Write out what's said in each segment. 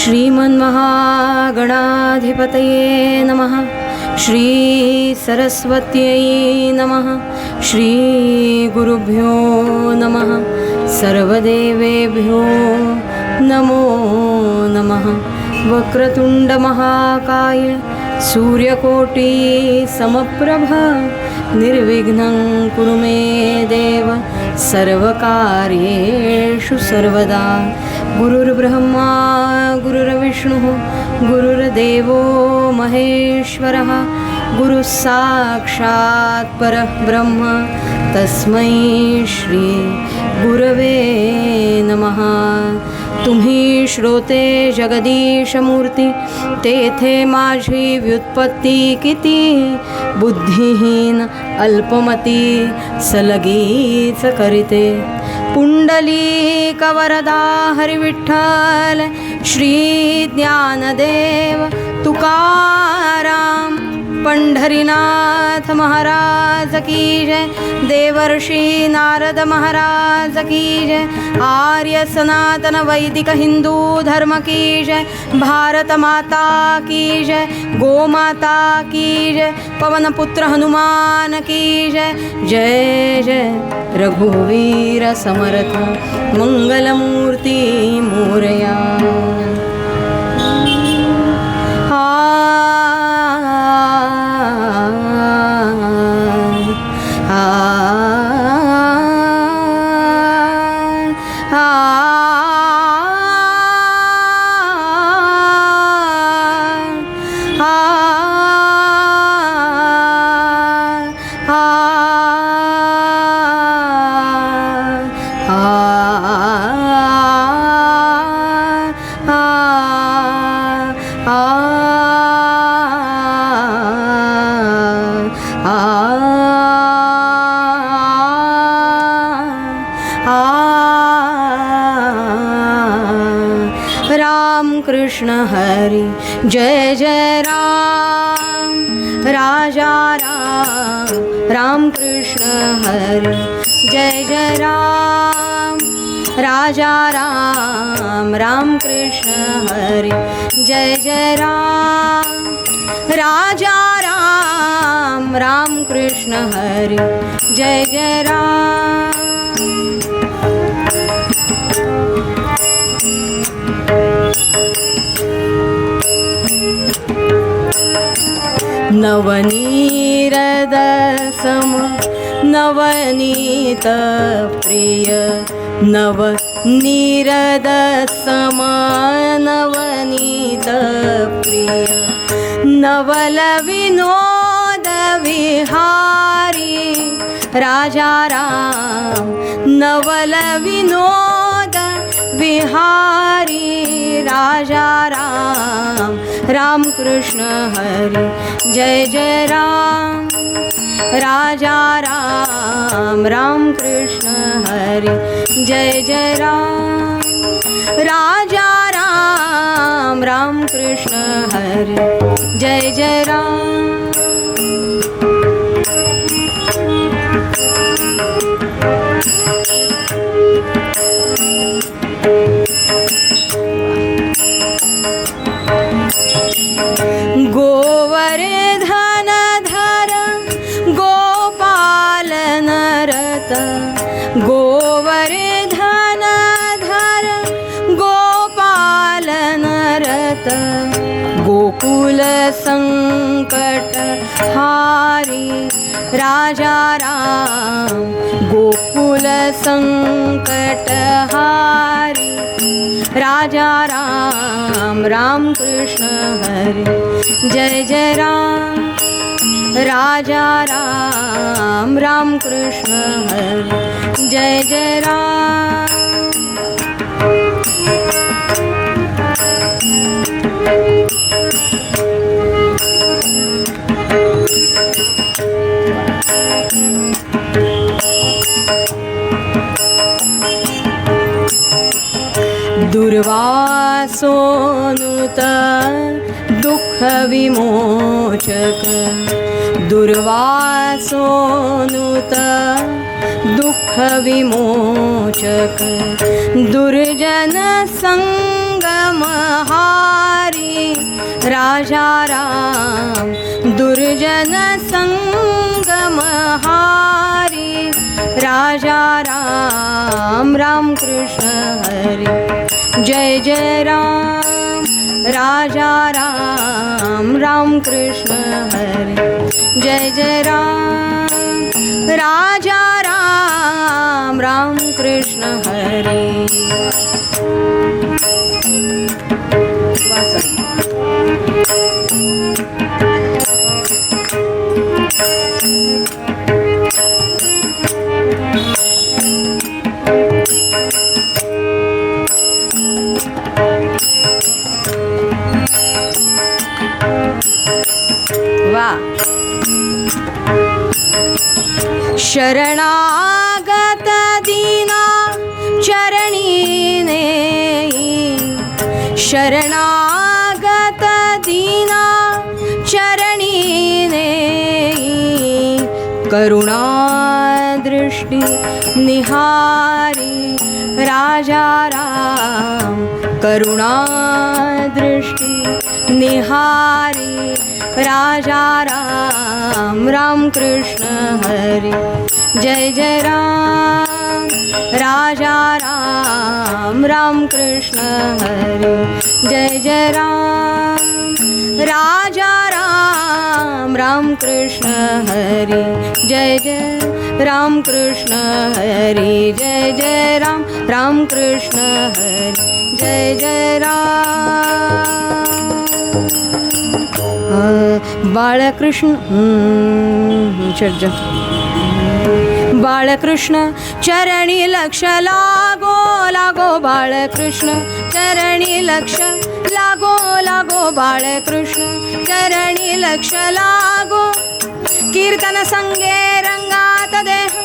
श्रीमन्महागणाधिपतये नमः। श्री सरस्वत्यै नमः। श्री गुरुभ्यो नमः। सर्वदेवेभ्यो नमो नमः। वक्रतुंड महाकाय सूर्यकोटि समप्रभ निर्विघ्नं कुरु मे देव सर्वकार्येषु सर्वदा। गुरुर्ब्रह्मा गुरुर्विष्णुः गुरुर्देवो महेश्वरः गुरुः साक्षात् परब्रह्म तस्मै श्री गुरवे नमः। तुम्ही श्रोते जगदीशमूर्ती तेथे माझी व्युत्पत्ती किती बुद्धिहीन अल्पमती सलगीच करीते। पुंडलीक वरदा हरिविठ्ठल श्री ज्ञानदेव तुकाराम पंढरीनाथ महाराज की जय। देवर्षि नारद महाराज की जय। आर्य सनातन वैदिक हिंदू धर्म की जय। भारत माता की जय। गो माता की जय। पवन पुत्र हनुमान की जय। जय जय रघुवीर समर्थ मंगलमूर्ती मोरया। राम कृष्ण हरी जय जय राम। राजा राम राम कृष्ण हरी जय जय राम। राजा राम राम कृष्ण हरी जय जय राम। राजा राम राम कृष्ण हरी जय जय राम। नवनीरदसम नवनीत प्रिय नवनीरदसम नवनीत प्रिय नवल विनोद विहारी राजा राम नवल विनोद विहारी राजा राम राम कृष्ण हरी जय जय राम। राजा राम राम कृष्ण हरी जय जय राम। राजा राम राम कृष्ण हरी जय जय राम। गोवर्धन धर गोपाल नरत गोवर्धन धर गोपाल नरत गोकुल संकट हारी राजा राम गोकुल संकट हारी राजा राम राम कृष्ण हरी जय जय राम। राजा राम राम कृष्ण हरी जय जय राम। दुर्वासोनुत दुःख विमोचक दुर्वासोनुत दुःख विमोचक दुर्जन संग संगमहारी राजा राम दुर्जन संगमहारी राजा राम राम कृष्ण हरी जय जय राम राजा राम राम कृष्ण हरी जय जय राम राजा राम राम कृष्ण हरी शरणागत दीना चरणी नेई शरणागत दीना चरणी नेई करुणा दृष्टि निहारी राजा राम करुणा दृष्टि निहारी राजा राम राम कृष्ण हरी जय जय राम राजा राम राम कृष्ण हरी जय जय राम राजा राम राम कृष्ण हरी जय जय राम कृष्ण हरी जय जय राम राम कृष्ण हरी जय जय राम बाळकृष्ण बाळकृष्ण चरणी लक्ष लागो लागो बाळकृष्ण चरणी लक्ष लागो लागो बाळकृष्ण चरणी लक्ष लागो कीर्तन संगे रंगात देह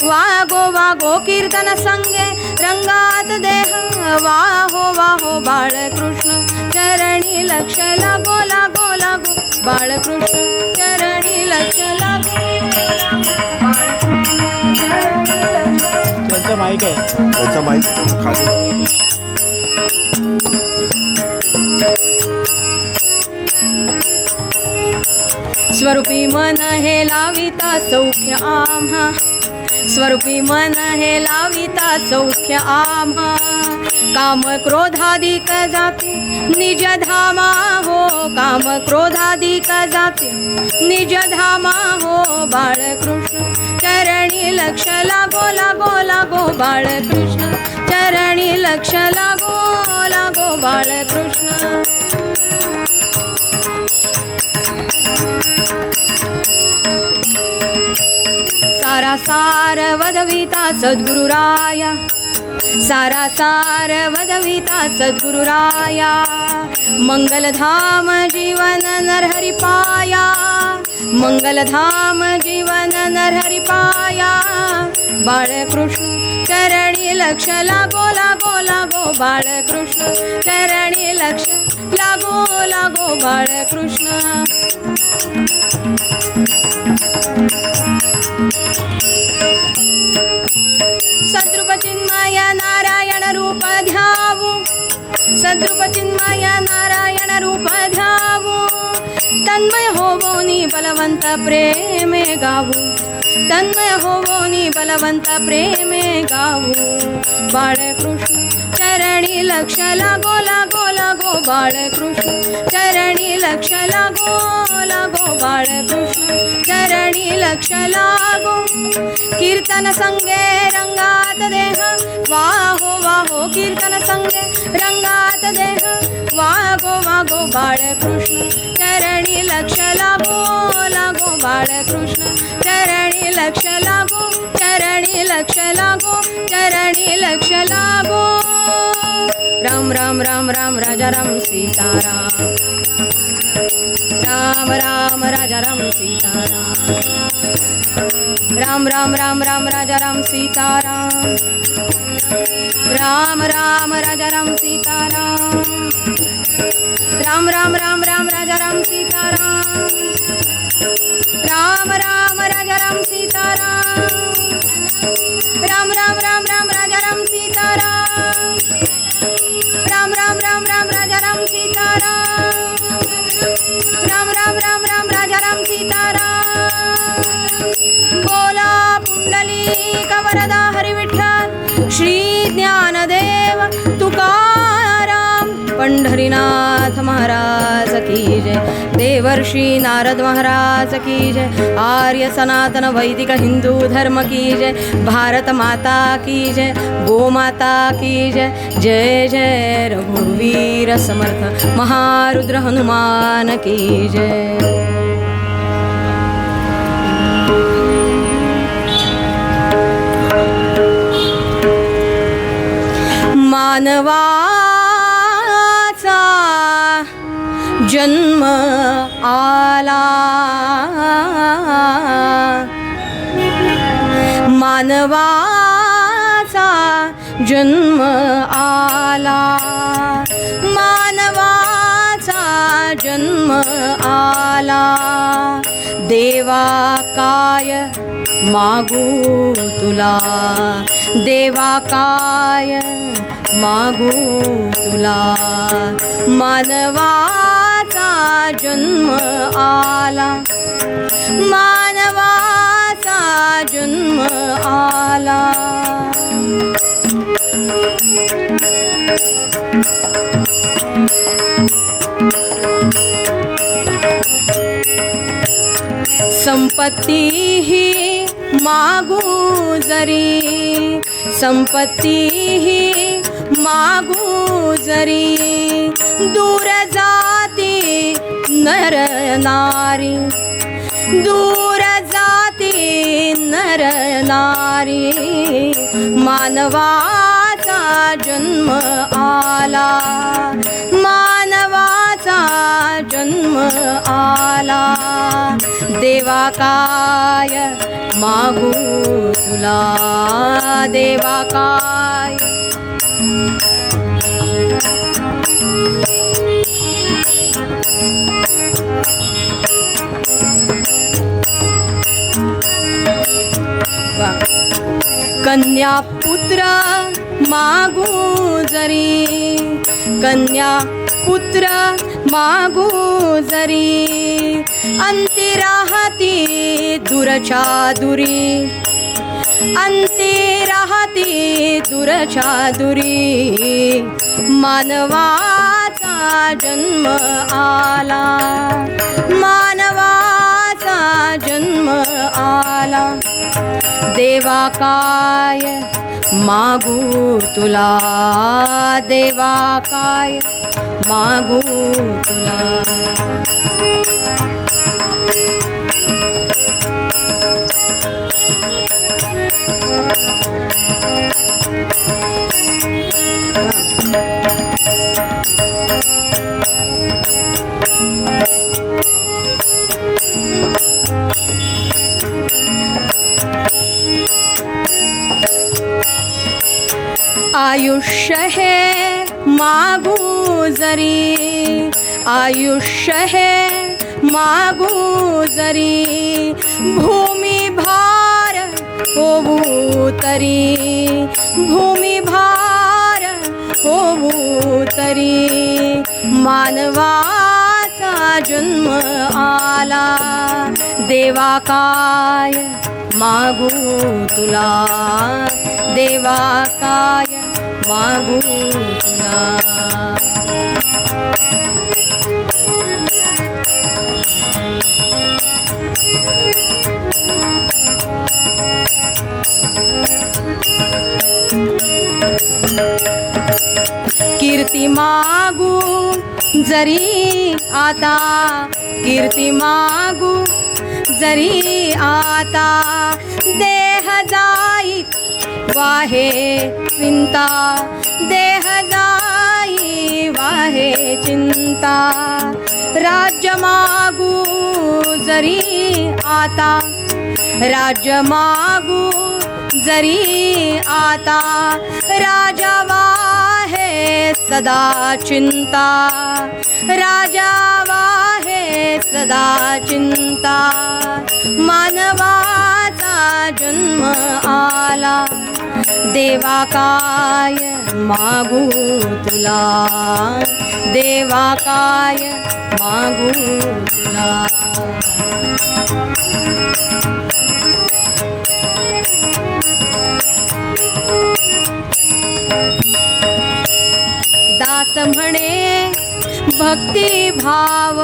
वागो वागो कीर्तन संगे रंगात देह वाहो वाहो बाळकृष्ण चरणी लक्ष लागो लागो लागो बाळकृष्ण चरणी लक्ष लागो त्यांचा माईक आहे त्यांचा माईक खाली स्वरूपी मन हे लाविता सौख्य आम्हा स्वरूपी मन हे लाविता सौख्य आम्हा काम क्रोधाधिक जाते निज धामा हो काम क्रोधाधिक जाते निज धामा हो बाळकृष्ण चरणी लक्ष लागो लागो लागो बाळकृष्ण चरणी लक्ष लागो लागो बाळकृष्ण सारा सार वदविता सद्गुरुराया सारा सार वदविता सद्गुरुराया मंगलधाम जीवन नरहरि पाया मंगलधाम जीवन नरहरि पाया बाळकृष्ण चरणी लक्ष लागो लागो लागो बाळकृष्ण चरणी लक्ष लागो लागो बाळकृष्ण सद्रूप चिन्मय नारायण रूप ध्यावू सद्रूप चिन्मय नारायण रूप ध्यावू तन्मय होवोनी बलवंत प्रेमे गावू तन्मय होवोनी बलवंत प्रेमे गावू बाळकृष्ण चरणी लक्ष लागो लागो लागो बाळकृष्ण चरणी लक्ष लागो लागो बाळकृष्ण चरणी लक्ष लागो कीर्तन संगे रंगात देह वाहो वाहो कीर्तन संगे रंगात देह वागो वागो बाळकृष्ण चरणी लक्ष लागो लागो बाळकृष्ण चरणी लक्ष लागो चरणी लक्ष लागो चरणी लक्ष लागो राम राम राम राम राजा राम सीताराम राम राम राजा राम सीताराम राम राम राम राम राजा राम सीताराम राम राम राजा राम सीताराम राम राम राम राम राजा राम सीताराम राम राम राजा राम सीताराम राम राम राम राम राजा राम सीताराम राम राम राम राम सीताराम राम राम राम राम राजा राम सीताराम बोला पुंडलिक वरदा हरी विठ्ठल श्री ज्ञानदेव तुकाराम पंढरीनाथ महाराज की जय देवर्षि नारद महाराज की जय आर्य सनातन वैदिक हिंदू धर्म की जय भारत माता की जय गो माता की जय जय जय रघुवीर समर्थ महारुद्र हनुमान की जय मानवाचा जन्म आला मानवाचा जन्म आला मानवाचा जन्म आला देवा काय मागू तुला देवा काय मागू तुला मानवाचा जन्म आला मानवाचा जन्म आला संपत्ती ही मागू जरी संपत्ती ही मागू जरी दूर जाती नर नारी दूर जाती नर नारी मानवाचा जन्म आला मानवाचा जन्म आला देवा काय मागू तुला देवा काय कन्या पुत्र मागू जरी कन्या पुत्र मागू जरी अंती राहती दूरच्या दुरी अंती राहती दूरच्या दुरी मानवाचा जन्म आला मानवाचा जन्म आला देवा काय मागू तुला देवा काय मागू तुला आयुष्य है मागू जरी आयुष्य है मागू जरी भूमी भार होऊ तरी भूमी भार होऊ तरी मानवाचा जन्म आला देवा काय मागू तुला देवा काय मागू तुला कीर्ती मागू जरी आता कीर्ती मागू जरी आता देह जाईत वाहे चिंता देह जाई वाहे चिंता राज्य मागू जरी आता राज्य मागू जरी आता राजा वाहे सदा चिंता राजा वाहे सदा चिंता मानवाचा जन्म आला देवा काय मागू तुला दे देवा काय मागू तुला. दास म्हणे भक्ती भाव,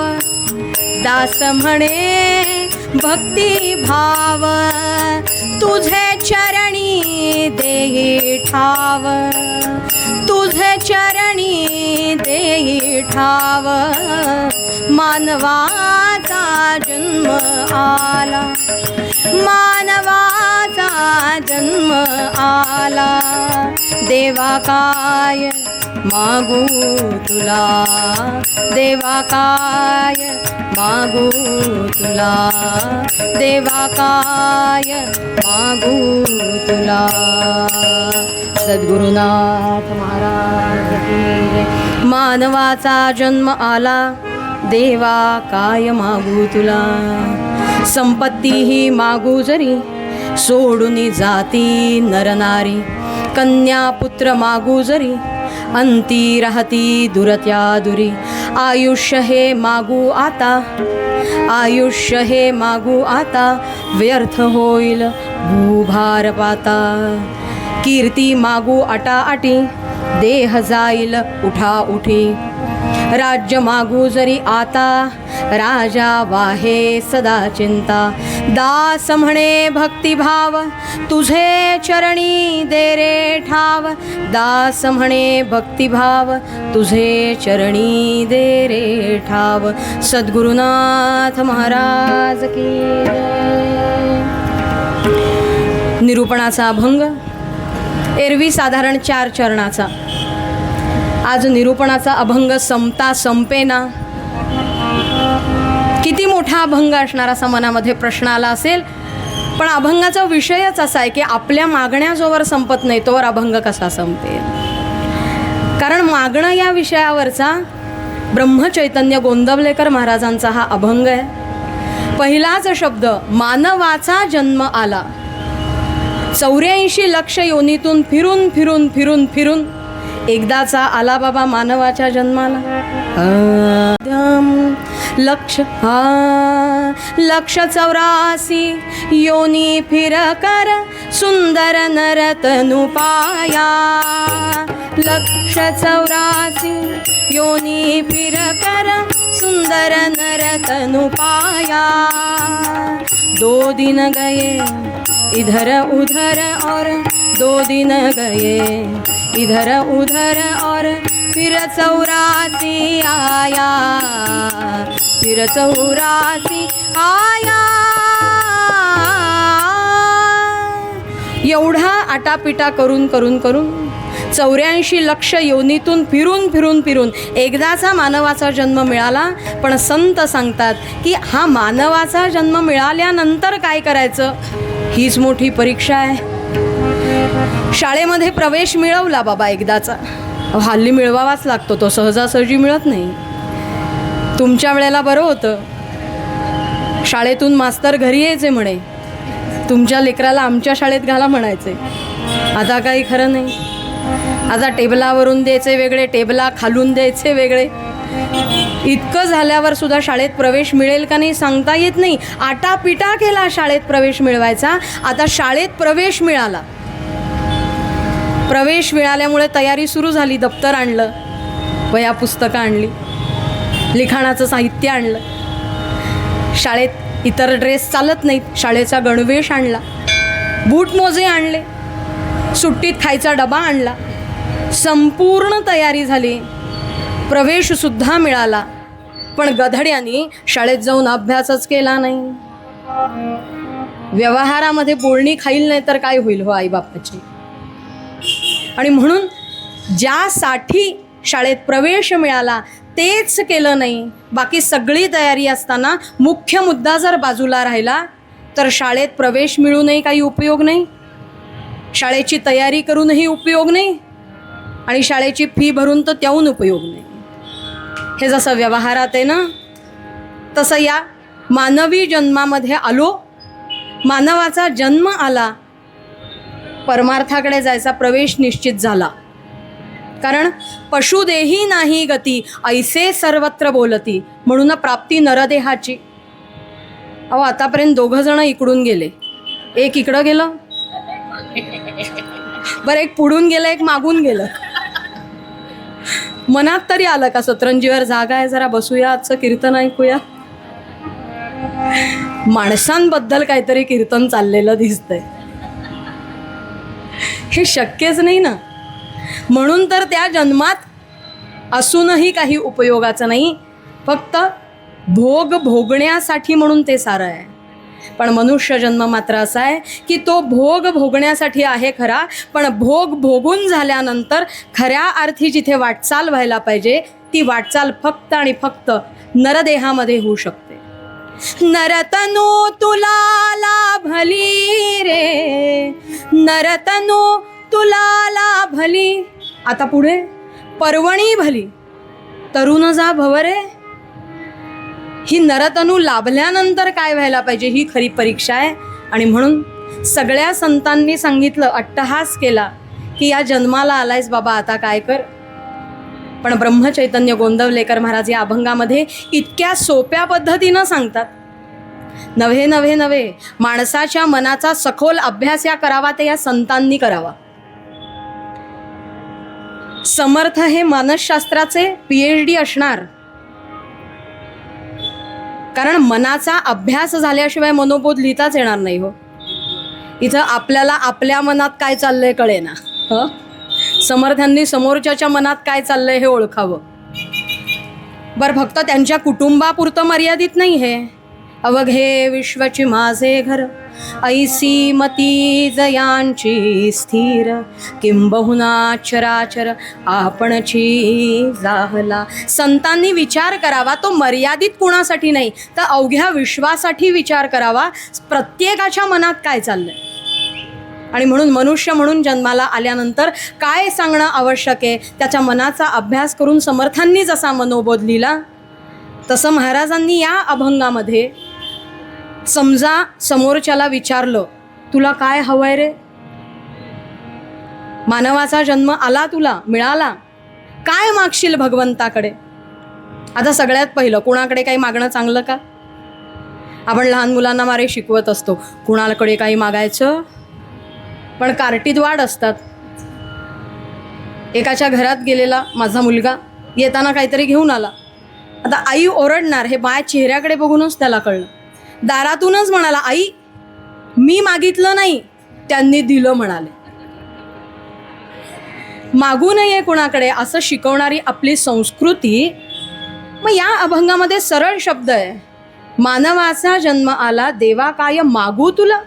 दास म्हणे भक्ती भाव, तुझे चरणी देई ठाव, तुझे चरणी देई ठाव. मानवाचा जन्म आला, मानवाचा जन्म आला, देवा काय मागू तुला, देवा काय मागू तुला, देवा काय मागू तुला. सद्गुरुनाथ महाराज की जय. मानवाचा जन्म आला, देवा काय मागू तुला. संपत्तीही मागू जरी, सोडून जाती नरनारी. कन्या पुत्र मागू जरी, अंती राहती दुरत्या दुरी. आयुष्य हे मागू आता, आयुष्य हे मागू आता, व्यर्थ होईल भूभार पाता. कीर्ती मागू अटाअटी, देह जाईल उठा उठी. राज्य मागू जरी आता, राजा वाहे सदा चिंता. दास म्हणे भक्तिभाव, तुझे चरणी दे रे ठाव. दास म्हणे भक्तिभाव, तुझे चरणी दे रे ठाव. सद्गुरुनाथ महाराज की जय. निरूपणाचा अभंग एरवी साधारण 4 चरणाचा. आज निरूपणाचा अभंग संपता संपेना. किती मोठा अभंग असणार असा मनामध्ये प्रश्न आला असेल, पण अभंगाचा विषयच असा आहे की आपल्या मागण्या जोवर संपत नाही तोवर अभंग कसा संपेल. कारण मागणं या विषयावरचा ब्रह्मचैतन्य गोंदवलेकर महाराजांचा हा अभंग आहे. पहिलाच शब्द मानवाचा जन्म आला. 84 लक्ष योनीतून फिरून फिरून फिरून फिरून एकदाचा आला बाबा मानवाच्या जन्माला. लक्ष लक्ष 84 योनी फिर कर सुंदर नरतनु पाया. लक्ष 84 योनी फिर कर सुंदर नरतनु पाया. 2 दिन गए इधर उधर और 2 दिन गए इधर उधर और फिर 84 आया, फिर 84 आया. एवढा आटापिटा करून करून करून 84 लक्ष योनीतून फिरून फिरून फिरून एकदाचा मानवाचा जन्म मिळाला. पण संत सांगतात की हा मानवाचा जन्म मिळाल्यानंतर काय करायचं, हीच मोठी परीक्षा आहे. शाळेमध्ये प्रवेश मिळवला बाबा एकदाचा, हल्ली मिळवावाच लागतो, तो सहजासहजी मिळत नाही. तुमच्या वेळेला बरं होतं, शाळेतून मास्तर घरी यायचे म्हणे, तुमच्या लेकराला आमच्या शाळेत घाला म्हणायचे. आता काही खरं नाही. आता टेबलावरून द्यायचे वेगळे, टेबला खालून द्यायचे वेगळे. इतकं झाल्यावर सुद्धा शाळेत प्रवेश मिळेल का नाही सांगता येत नाही. आटापिटा केला शाळेत प्रवेश मिळवायचा. आता शाळेत प्रवेश मिळाला. प्रवेश मिळाल्यामुळे तयारी सुरू झाली. दप्तर आणलं, वह्या पुस्तकं आणली, लिखाणाचं साहित्य आणलं. शाळेत इतर ड्रेस चालत नाहीत, शाळेचा गणवेश आणला, बूट मोजे आणले, सुट्टीत खायचा डबा आणला. संपूर्ण तयारी झाली. प्रवेशसुद्धा मिळाला. पण गधड्यांनी शाळेत जाऊन अभ्यासच केला नाही. व्यवहारामध्ये बोलणी खाईल नाही तर काय होईल हो आईबापाची. आणि म्हणून ज्यासाठी शाळेत प्रवेश मिळाला तेच केलं नाही. बाकी सगळी तयारी असताना मुख्य मुद्दा जर बाजूला राहिला तर शाळेत प्रवेश मिळूनही काही उपयोग नाही, शाळेची तयारी करूनही उपयोग नाही, आणि शाळेची फी भरून तर त्याहून उपयोग नाही. हे जसं व्यवहारात आहे ना, तसं या मानवी जन्मामध्ये आलो. मानवाचा जन्म आला, परमार्थाकडे जायचा प्रवेश निश्चित झाला. कारण पशुदेही नाही गती ऐसे सर्वत्र बोलती, म्हणून प्राप्ती नरदेहाची. अहो आतापर्यंत 2 जण इकडून गेले, एक इकडं गेलं, बरं एक पुढून गेलं, एक मागून गेलं. मनात तरी आलं का सतरंजीवर जागा आहे, जरा बसूया, आजचं कीर्तन ऐकूया. माणसांबद्दल काहीतरी कीर्तन चाललेलं दिसतंय. हे शक्यच नाही ना. म्हणून तर त्या जन्मात असूनही काही उपयोगाचं नाही, फक्त भोग भोगण्यासाठी म्हणून ते सारं आहे. पण मनुष्य जन्म मात्र असा आहे की तो भोग भोगण्यासाठी आहे खरा, पण भोग भोगून झाल्यानंतर खऱ्या अर्थी जिथे वाटचाल व्हायला पाहिजे ती वाटचाल फक्त आणि फक्त नरदेहामध्ये होऊ शकते. नरतनु तुला लाभली रे, नरतनु तुला लाभली. आता पुढे पर्वणी भली, तरुण जा भवरे. ही नरतनु लाभल्यानंतर काय व्हायला पाहिजे ही खरी परीक्षा आहे. आणि म्हणून सगळ्या संतांनी सांगितलं, अट्टहास केला की या जन्माला आलायस बाबा, आता काय कर. पण ब्रह्मचैतन्य गोंदवलेकर महाराज या अभंगामध्ये इतक्या सोप्या पद्धतीनं सांगतात. नव्हे नव्हे नव्हे, माणसाच्या मनाचा सखोल अभ्यास या करावा ते या संतांनी करावा. समर्थ हे मानसशास्त्राचे PhD असणार, कारण मनाचा अभ्यास झाल्याशिवाय मनोबोध लिहिताच येणार नाही हो. इथं आपल्याला आपल्या मनात काय चाललंय कळेना. समर्थांनी समोरच्याच्या मनात काय चाललंय हे ओळखावं. बरं, फक्त त्यांच्या कुटुंबापुरतं मर्यादित नाही हे. अवघे विश्वची माझे घर, ऐसी मती जयांची स्थिर, किंबहुना चराचर आपणची जाहला. संतांनी विचार करावा, तो मर्यादित कुणासाठी नाही तर अवघ्या विश्वासाठी विचार करावा, प्रत्येकाच्या मनात काय चाललंय. आणि म्हणून मनुष्य म्हणून जन्माला आल्यानंतर काय सांगणं आवश्यक आहे त्याच्या मनाचा अभ्यास करून समर्थांनी जसा मनोबोध लिहिला तसं महाराजांनी या अभंगामध्ये समजा समोरच्याला विचारलं, तुला काय हवंय रे? मानवाचा जन्म आला, तुला मिळाला, काय मागशील भगवंताकडे? आता सगळ्यात पहिलं, कुणाकडे काही मागणं चांगलं का? आपण लहान मुलांना मारे शिकवत असतो, कुणाकडे काही मागायचं. पण कार्टीत वाढ असतात. एकाच्या घरात गेलेला माझा मुलगा येताना काहीतरी घेऊन आला. आता आई ओरडणार, हे माझ्या चेहऱ्याकडे बघूनच त्याला कळलं. दारातूनच म्हणाला, आई मी मागितलं नाही, त्यांनी दिलं म्हणाले. मागू नये कुणाकडे असं शिकवणारी आपली संस्कृती. मग या अभंगामध्ये सरळ शब्द आहे, मानवाचा जन्म आला, देवा काय मागू तुला.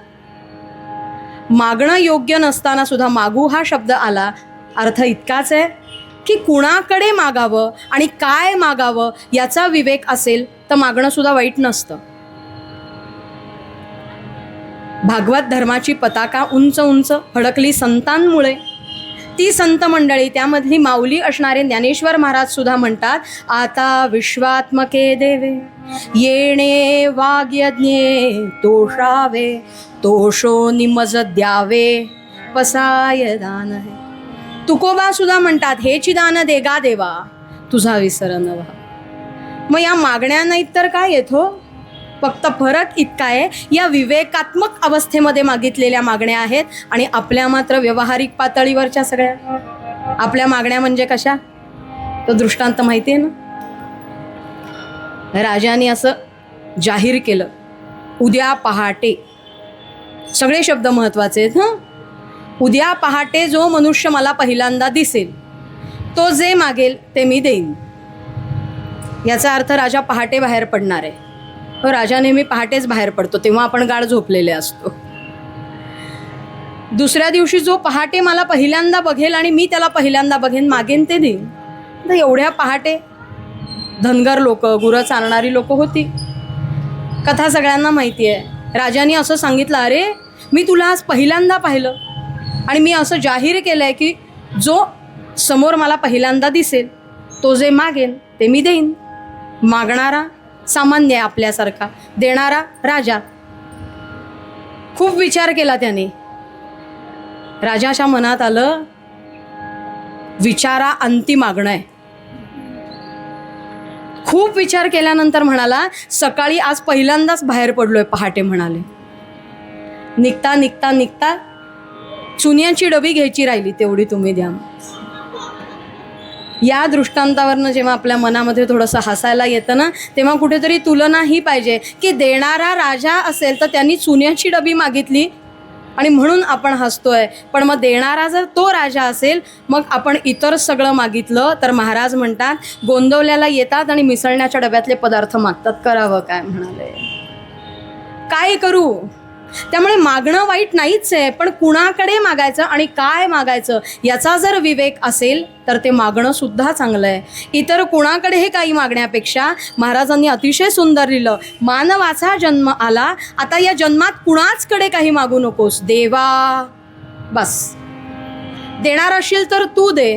मागणं योग्य नसताना सुद्धा मागू हा शब्द आला. अर्थ इतकाच आहे की कुणाकडे मागावं आणि काय मागावं याचा विवेक असेल तर मागणं सुद्धा वाईट नसतं. भागवत धर्माची पताका उंच उंच फडकली संतांमुळे. ती संत मंडळी, त्यामधली माऊली असणारे ज्ञानेश्वर महाराज सुद्धा म्हणतात, आता विश्वात्मके देवे येणे वाग्यज्ञे तोषावे, तोषो निमज द्यावे पसाय दान है. तुकोबा सुद्धा म्हणतात, हेची दान देगा देवा तुझा विसर नवा. मग या मागण्या नाहीत तर काय येतो. फक्त फरक इतका आहे, या विवेकात्मक अवस्थेमध्ये मागितलेल्या मागण्या आहेत आणि आपल्या मात्र व्यावहारिक पातळीवरच्या सगळ्या. आपल्या मागण्या म्हणजे कशा, तो दृष्टांत माहिती आहे ना. राजाने असं जाहीर केलं, उद्या पहाटे, सगळे शब्द महत्त्वाचे आहेत हं. उद्या पहाटे जो मनुष्य मला पहिल्यांदा दिसेल तो जे मागेल ते मी देईन. याचा अर्थ राजा पहाटे बाहेर पडणार आहे. राजा नेहमी पहाटेच बाहेर पडतो, तेव्हा आपण गाढ झोपलेले असतो. दुसऱ्या दिवशी जो पहाटे मला पहिल्यांदा बघेल आणि मी त्याला पहिल्यांदा बघेन, मागेन ते देईन. तर एवढ्या पहाटे धनगर लोक, गुरं चालणारी लोक होती. कथा सगळ्यांना माहिती आहे. राजाने असं सांगितलं, अरे मी तुला आज पहिल्यांदा पाहिलं आणि मी असं जाहीर केलं आहे की जो समोर मला पहिल्यांदा दिसेल तो जे मागेन ते मी देईन. मागणारा सामान्य आहे आपल्यासारखा, देणारा राजा. खूप विचार केला त्याने. राजाच्या मनात आलं, विचारा अंती मागणं आहे. खूप विचार केल्यानंतर म्हणाला, सकाळी आज पहिल्यांदाच बाहेर पडलोय पहाटे म्हणाले. निघता निघता निघता चुन्याची डबी घ्यायची राहिली, तेवढी तुम्ही द्या. या दृष्टांतावरनं जेव्हा आपल्या मनामध्ये थोडंसं हसायला येतं ना, तेव्हा कुठेतरी तुलना ही पाहिजे की देणारा राजा असेल तर त्यांनी चुन्याची डबी मागितली आणि म्हणून आपण हसतोय. पण मग देणारा जर तो राजा असेल, मग आपण इतर सगळं मागितलं तर महाराज म्हणतात, गोंदवल्याला येतात आणि मिसळण्याच्या डब्यातले पदार्थ मागतात. करावं काय म्हणाले, काय करू. त्यामुळे मागणं वाईट नाहीच आहे, पण कुणाकडे मागायचं आणि काय मागायचं याचा जर विवेक असेल तर ते मागणं सुद्धा चांगलं आहे. इतर कुणाकडे हे काही मागण्यापेक्षा महाराजांनी अतिशय सुंदर लिहिलं, मानवाचा जन्म आला, आता या जन्मात कुणाचकडे काही मागू नकोस, देवा बस. देणार असशील तर तू दे.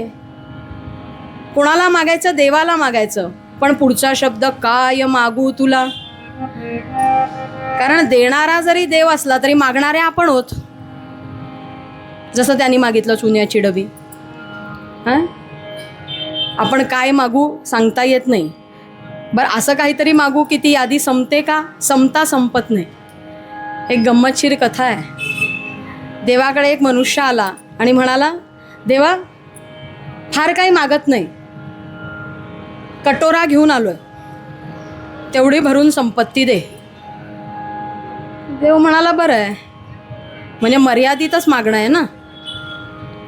कुणाला मागायचं, देवाला मागायचं. पण पुढचा शब्द, काय मागू तुला. कारण देणारा जरी देव असला तरी मागणारे आपण होत. जसं त्यांनी मागितलं चुन्याची डबी. आपण काय मागू सांगता येत नाही. बरं, असं काहीतरी मागू की ती यादी संपते का, संपता संपत नाही. एक गंमतशीर कथा आहे. देवाकडे एक मनुष्य आला आणि म्हणाला, देवा फार काही मागत नाही, कटोरा घेऊन आलोय, तेवढी भरून संपत्ती दे. देव म्हणाला, बरं आहे, म्हणजे मर्यादितच मागणं आहे ना,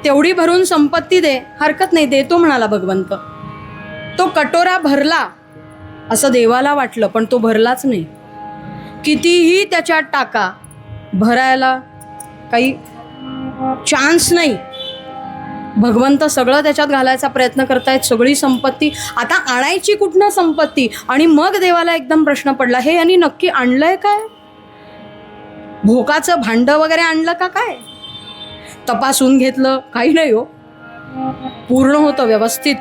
तेवढी भरून संपत्ती दे, हरकत नाही, देतो म्हणाला भगवंत. तो कटोरा भरला असं देवाला वाटलं, पण तो भरलाच नाही. कितीही त्याच्यात टाका, भरायला काही चान्स नाही. भगवंत सगळं त्याच्यात घालायचा प्रयत्न करतायत, सगळी संपत्ती. आता आणायची कुठनं संपत्ती. आणि मग देवाला एकदम प्रश्न पडला, हे यांनी नक्की आणलंय काय, भोकाचं भांडं वगैरे आणलं का काय. तपासून घेतलं, काही नाही हो, पूर्ण होतं व्यवस्थित.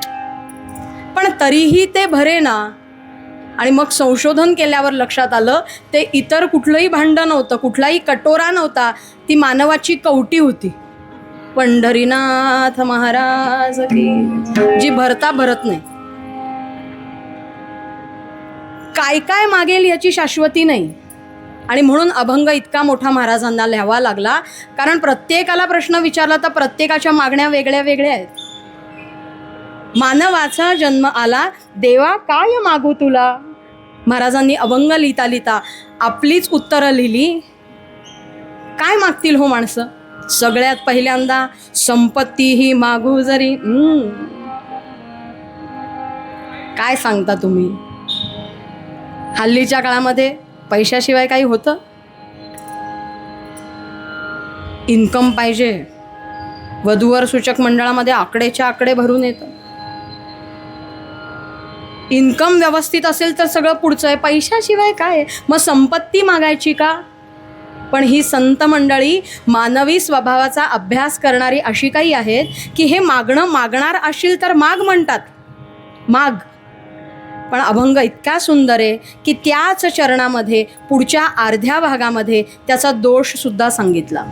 पण तरीही ते भरेना. आणि मग संशोधन केल्यावर लक्षात आलं, ते इतर कुठलंही भांडं नव्हतं, कुठलाही कटोरा नव्हता, ती मानवाची कवटी होती. पंढरीनाथ महाराज की, जी भरता भरत नाही. काय काय मागेल याची शाश्वती नाही. आणि म्हणून अभंग इतका मोठा महाराजांना लिहावा लागला, कारण प्रत्येकाला प्रश्न विचारला तर प्रत्येकाच्या मागण्या वेगळ्या वेगळ्या आहेत. मानवाचा जन्म आला, देवा काय मागू तुला. महाराजांनी अभंग लिहिता लिहिता आपलीच उत्तरं लिहिली. काय मागतील हो माणसं. सगळ्यात पहिल्यांदा, संपत्ती ही मागू जरी. काय सांगता तुम्ही. हल्लीच्या काळामध्ये पैशाशिवाय काही होतं. इन्कम पाहिजे. वधूवर सूचक मंडळामध्ये आकडेच्या आकडे भरून येतं. इन्कम व्यवस्थित असेल तर सगळं पुढचं आहे, पैशाशिवाय काय. मग संपत्ती मागायची का. पण ही संत मंडळी मानवी स्वभावाचा अभ्यास करणारी अशी काही आहेत की हे मागणं, मागणार असशील तर माग म्हणतात, माग. पण अभंग इतका सुंदर आहे की त्याच चरणामध्ये पुढच्या अर्ध्या भागामध्ये त्याचा दोष सुद्धा सांगितला,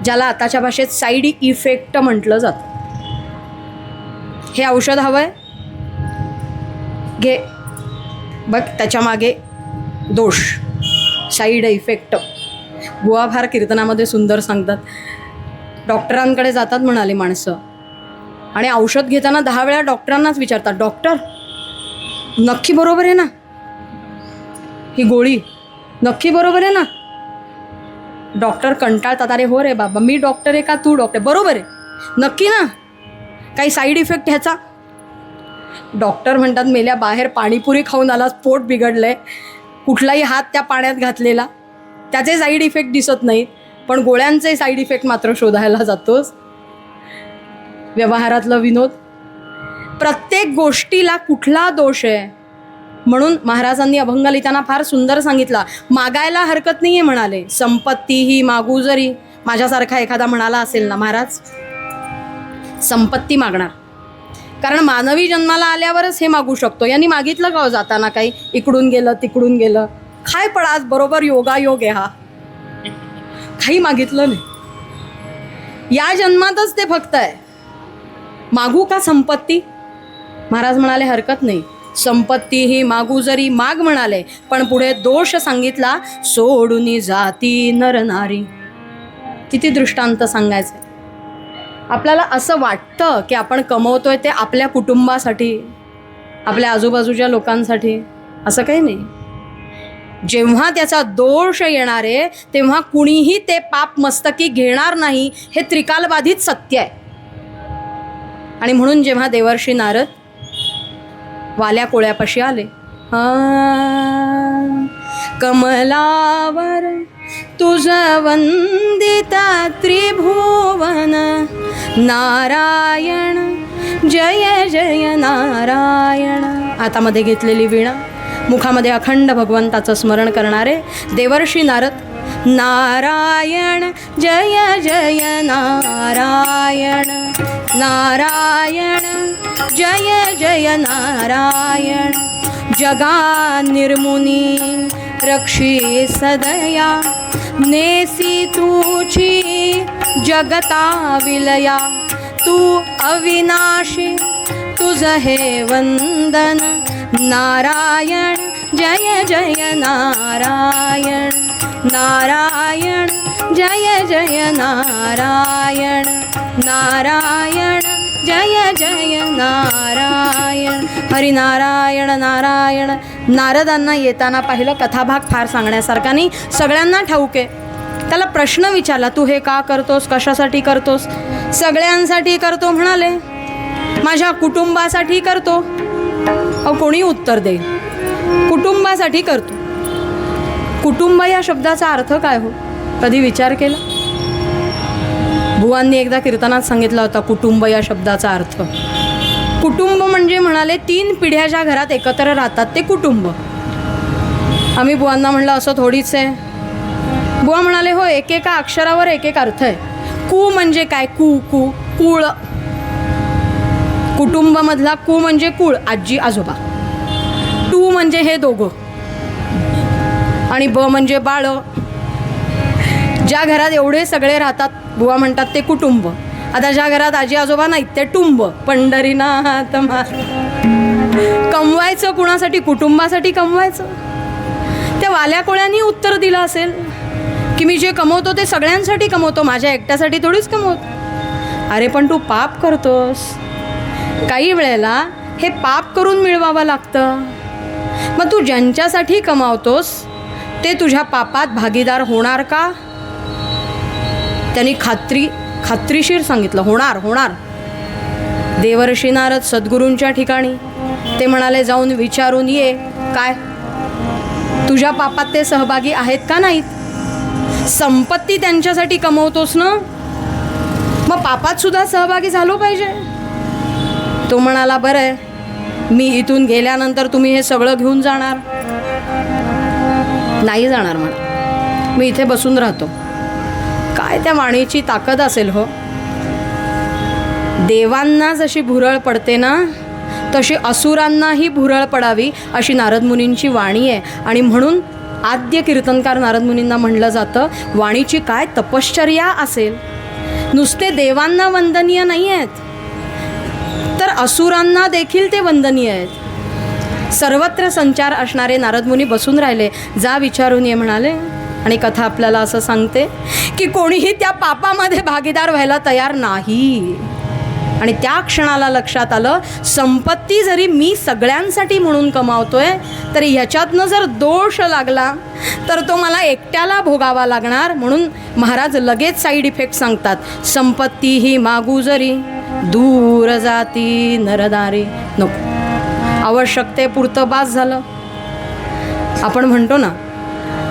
ज्याला आताच्या भाषेत साईड इफेक्ट म्हटलं जातं. हे औषध हवंय, घे, बघ त्याच्या मागे दोष, साईड इफेक्ट. बुवा फार कीर्तनामध्ये सुंदर सांगतात. डॉक्टरांकडे जातात म्हणाले माणसं, आणि औषध घेताना 10 वेळा डॉक्टरांनाच विचारतात, डॉक्टर नक्की बरोबर आहे ना, ही गोळी नक्की बरोबर आहे ना. डॉक्टर कंटाळतात, अरे हो रे बाबा, मी डॉक्टर आहे का तू डॉक्टर, बरोबर आहे नक्की ना, काही साईड इफेक्ट ह्याचा. डॉक्टर म्हणतात, मेल्या बाहेर पाणीपुरी खाऊन आलास, पोट बिघडलंय, कुठलाही हात त्या पाण्यात घातलेला, त्याचे साईड इफेक्ट दिसत नाहीत, पण गोळ्यांचे साईड इफेक्ट मात्र शोधायला जातोस. व्यवहारातलं विनोद. प्रत्येक गोष्टीला कुठला दोष आहे. म्हणून महाराजांनी अभंग लिहिताना फार सुंदर सांगितला, मागायला हरकत नाही आहे म्हणाले. संपत्ती ही मागू जरी. माझ्यासारखा एखादा म्हणाला असेल ना, महाराज संपत्ती मागणार, कारण मानवी जन्माला आल्यावरच हे मागू शकतो. यांनी मागितलं का हो जाताना काही, इकडून गेलं तिकडून गेलं, काय पण आज बरोबर योगायोग आहे हा, काही मागितलं नाही. या जन्मातच ते फक्त आहे. मागू का संपत्ती? महाराज म्हणाले हरकत नाही, संपत्ती ही मागू जरी माग म्हणाले, पण पुढे दोष सांगितला, सोडून जाती नर नारी. किती दृष्टांत सांगायचे. आपल्याला असं वाटतं की आपण कमवतोय ते आपल्या कुटुंबासाठी, आपल्या आजूबाजूच्या लोकांसाठी. असं काही नाही. जेव्हा त्याचा दोष येणार आहे तेव्हा कुणीही ते पाप मस्तकी घेणार नाही, हे त्रिकालबाधित सत्य आहे. आणि म्हणून जेव्हा देवर्षी नारद वाल्या कोळ्यापाशी आले, कमलावर तुझ वंदिता त्रिभुवन, नारायण जय जय नारायण. हातामध्ये घेतलेली वीणा, मुखामध्ये अखंड भगवंताचं स्मरण करणारे देवर्षी नारद, नारायण जय जय नारायण, नारायण जय जय नारायण. जगा निर्मुनी रक्षी सदया, नेसी तुझी जगता विलया. तू अविनाशी तुझ हे वंदन, नारायण जय जय नारायण, नारायण जय जय नारायण, नारायण जय जय नारायण. हरिनारायण नारायण. नारदांना येताना पाहिलं, कथाभाग फार सांगण्यासारखा नाही, सगळ्यांना ठाऊक आहे. त्याला प्रश्न विचारला, तू हे का करतोस, कशासाठी करतोस? सगळ्यांसाठी करतो म्हणाले, माझ्या कुटुंबासाठी करतो. कोणी उत्तर देईल? कुटुंबासाठी करतो. कुटुंब या शब्दाचा अर्थ काय हो? कधी विचार केला? बुवांनी एकदा कीर्तनात सांगितला होता कुटुंब या शब्दाचा अर्थ. कुटुंब म्हणजे म्हणाले 3 पिढ्या ज्या घरात एकत्र राहतात ते कुटुंब. आम्ही बुवांना म्हणलं असं थोडीच आहे. बुवा म्हणाले हो, एकेका अक्षरावर एक एक अर्थ आहे. कु म्हणजे काय? कु कु कुळ. कुटुंबामधला कु म्हणजे कुळ, आजी आजोबा. टू म्हणजे हे दोघं, आणि ब म्हणजे बाळ. ज्या घरात एवढे सगळे राहतात बुवा म्हणतात ते कुटुंब. आता ज्या घरात आजी आजोबा नाहीत ते टुंब. पंढरीनाथ कमवायचं कुणासाठी? कुटुंबासाठी कमवायचं. त्या वाल्या कोळ्यांनी उत्तर दिलं असेल की मी जे कमवतो ते सगळ्यांसाठी कमवतो, माझ्या एकट्यासाठी थोडीच कमवतो. अरे पण तू पाप करतोस. काही वेळेला हे पाप करून मिळवावं लागतं. मग तू ज्यांच्यासाठी कमावतोस ते तुझ्या पापात भागीदार होणार का? त्यांनी खात्रीशीर सांगितलं, होणार होणार. देवर्षी नारद सद्गुरूंच्या ठिकाणी ते म्हणाले, जाऊन विचारून ये, काय तुझ्या पापात ते सहभागी आहेत का नाहीत? संपत्ती त्यांच्यासाठी कमवतोस ना, मग पापात सुद्धा सहभागी झालो पाहिजे. तो म्हणाला, बरं आहे, मी इथून गेल्यानंतर तुम्ही हे सगळं घेऊन जाणार? नाही जाणार म्हणा, मी इथे बसून राहतो. काय त्या वाणीची ताकद असेल हो. देवांना जशी भुरळ पडते ना, तशी असुरांनाही भुरळ पडावी अशी नारद मुनींची वाणी आहे. आणि म्हणून आद्य कीर्तनकार नारद मुनींना म्हणलं जातं, वाणीची काय तपश्चर्या असेल. नुसते देवांना वंदनीय नाही आहेत, तर असुरांना देखील ते वंदनीय आहेत. सर्वत्र संचार असणारे नारद मुनी बसून राहिले. जा विचारून ये म्हणाले. आणि कथा आपल्याला असं सांगते की कोणीही त्या पापामध्ये भागीदार व्हायला तयार नाही. आणि त्या क्षणाला लक्षात आलं, संपत्ती जरी मी सगळ्यांसाठी म्हणून कमावतोय, तरी ह्याच्यातनं जर दोष लागला तर तो मला एकट्याला भोगावा लागणार. म्हणून महाराज लगेच साईड इफेक्ट सांगतात, संपत्ती ही मागू जरी दूर जाती नरदारी. नको, आवश्यकतेपुरतं बास झालं. आपण म्हणतो ना,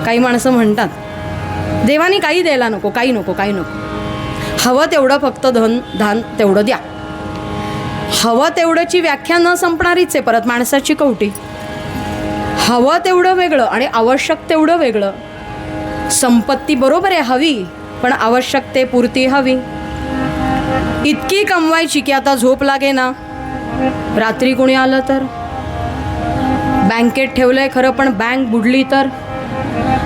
काही माणसं म्हणतात, देवानी काही द्यायला नको, काही नको, काही नको, हवं तेवढं फक्त धान तेवढं द्या. हवं तेवढंची व्याख्या न संपणारीच आहे परत माणसाची कवटी. हवं तेवढं वेगळं आणि आवश्यक तेवढं वेगळं. संपत्ती बरोबर आहे हवी, पण आवश्यकतेपुरती हवी. इतकी कमवायची की आता झोप लागे ना, रात्री कोणी आलं तर. बँकेत ठेवलंय खरं, पण बँक बुडली तर.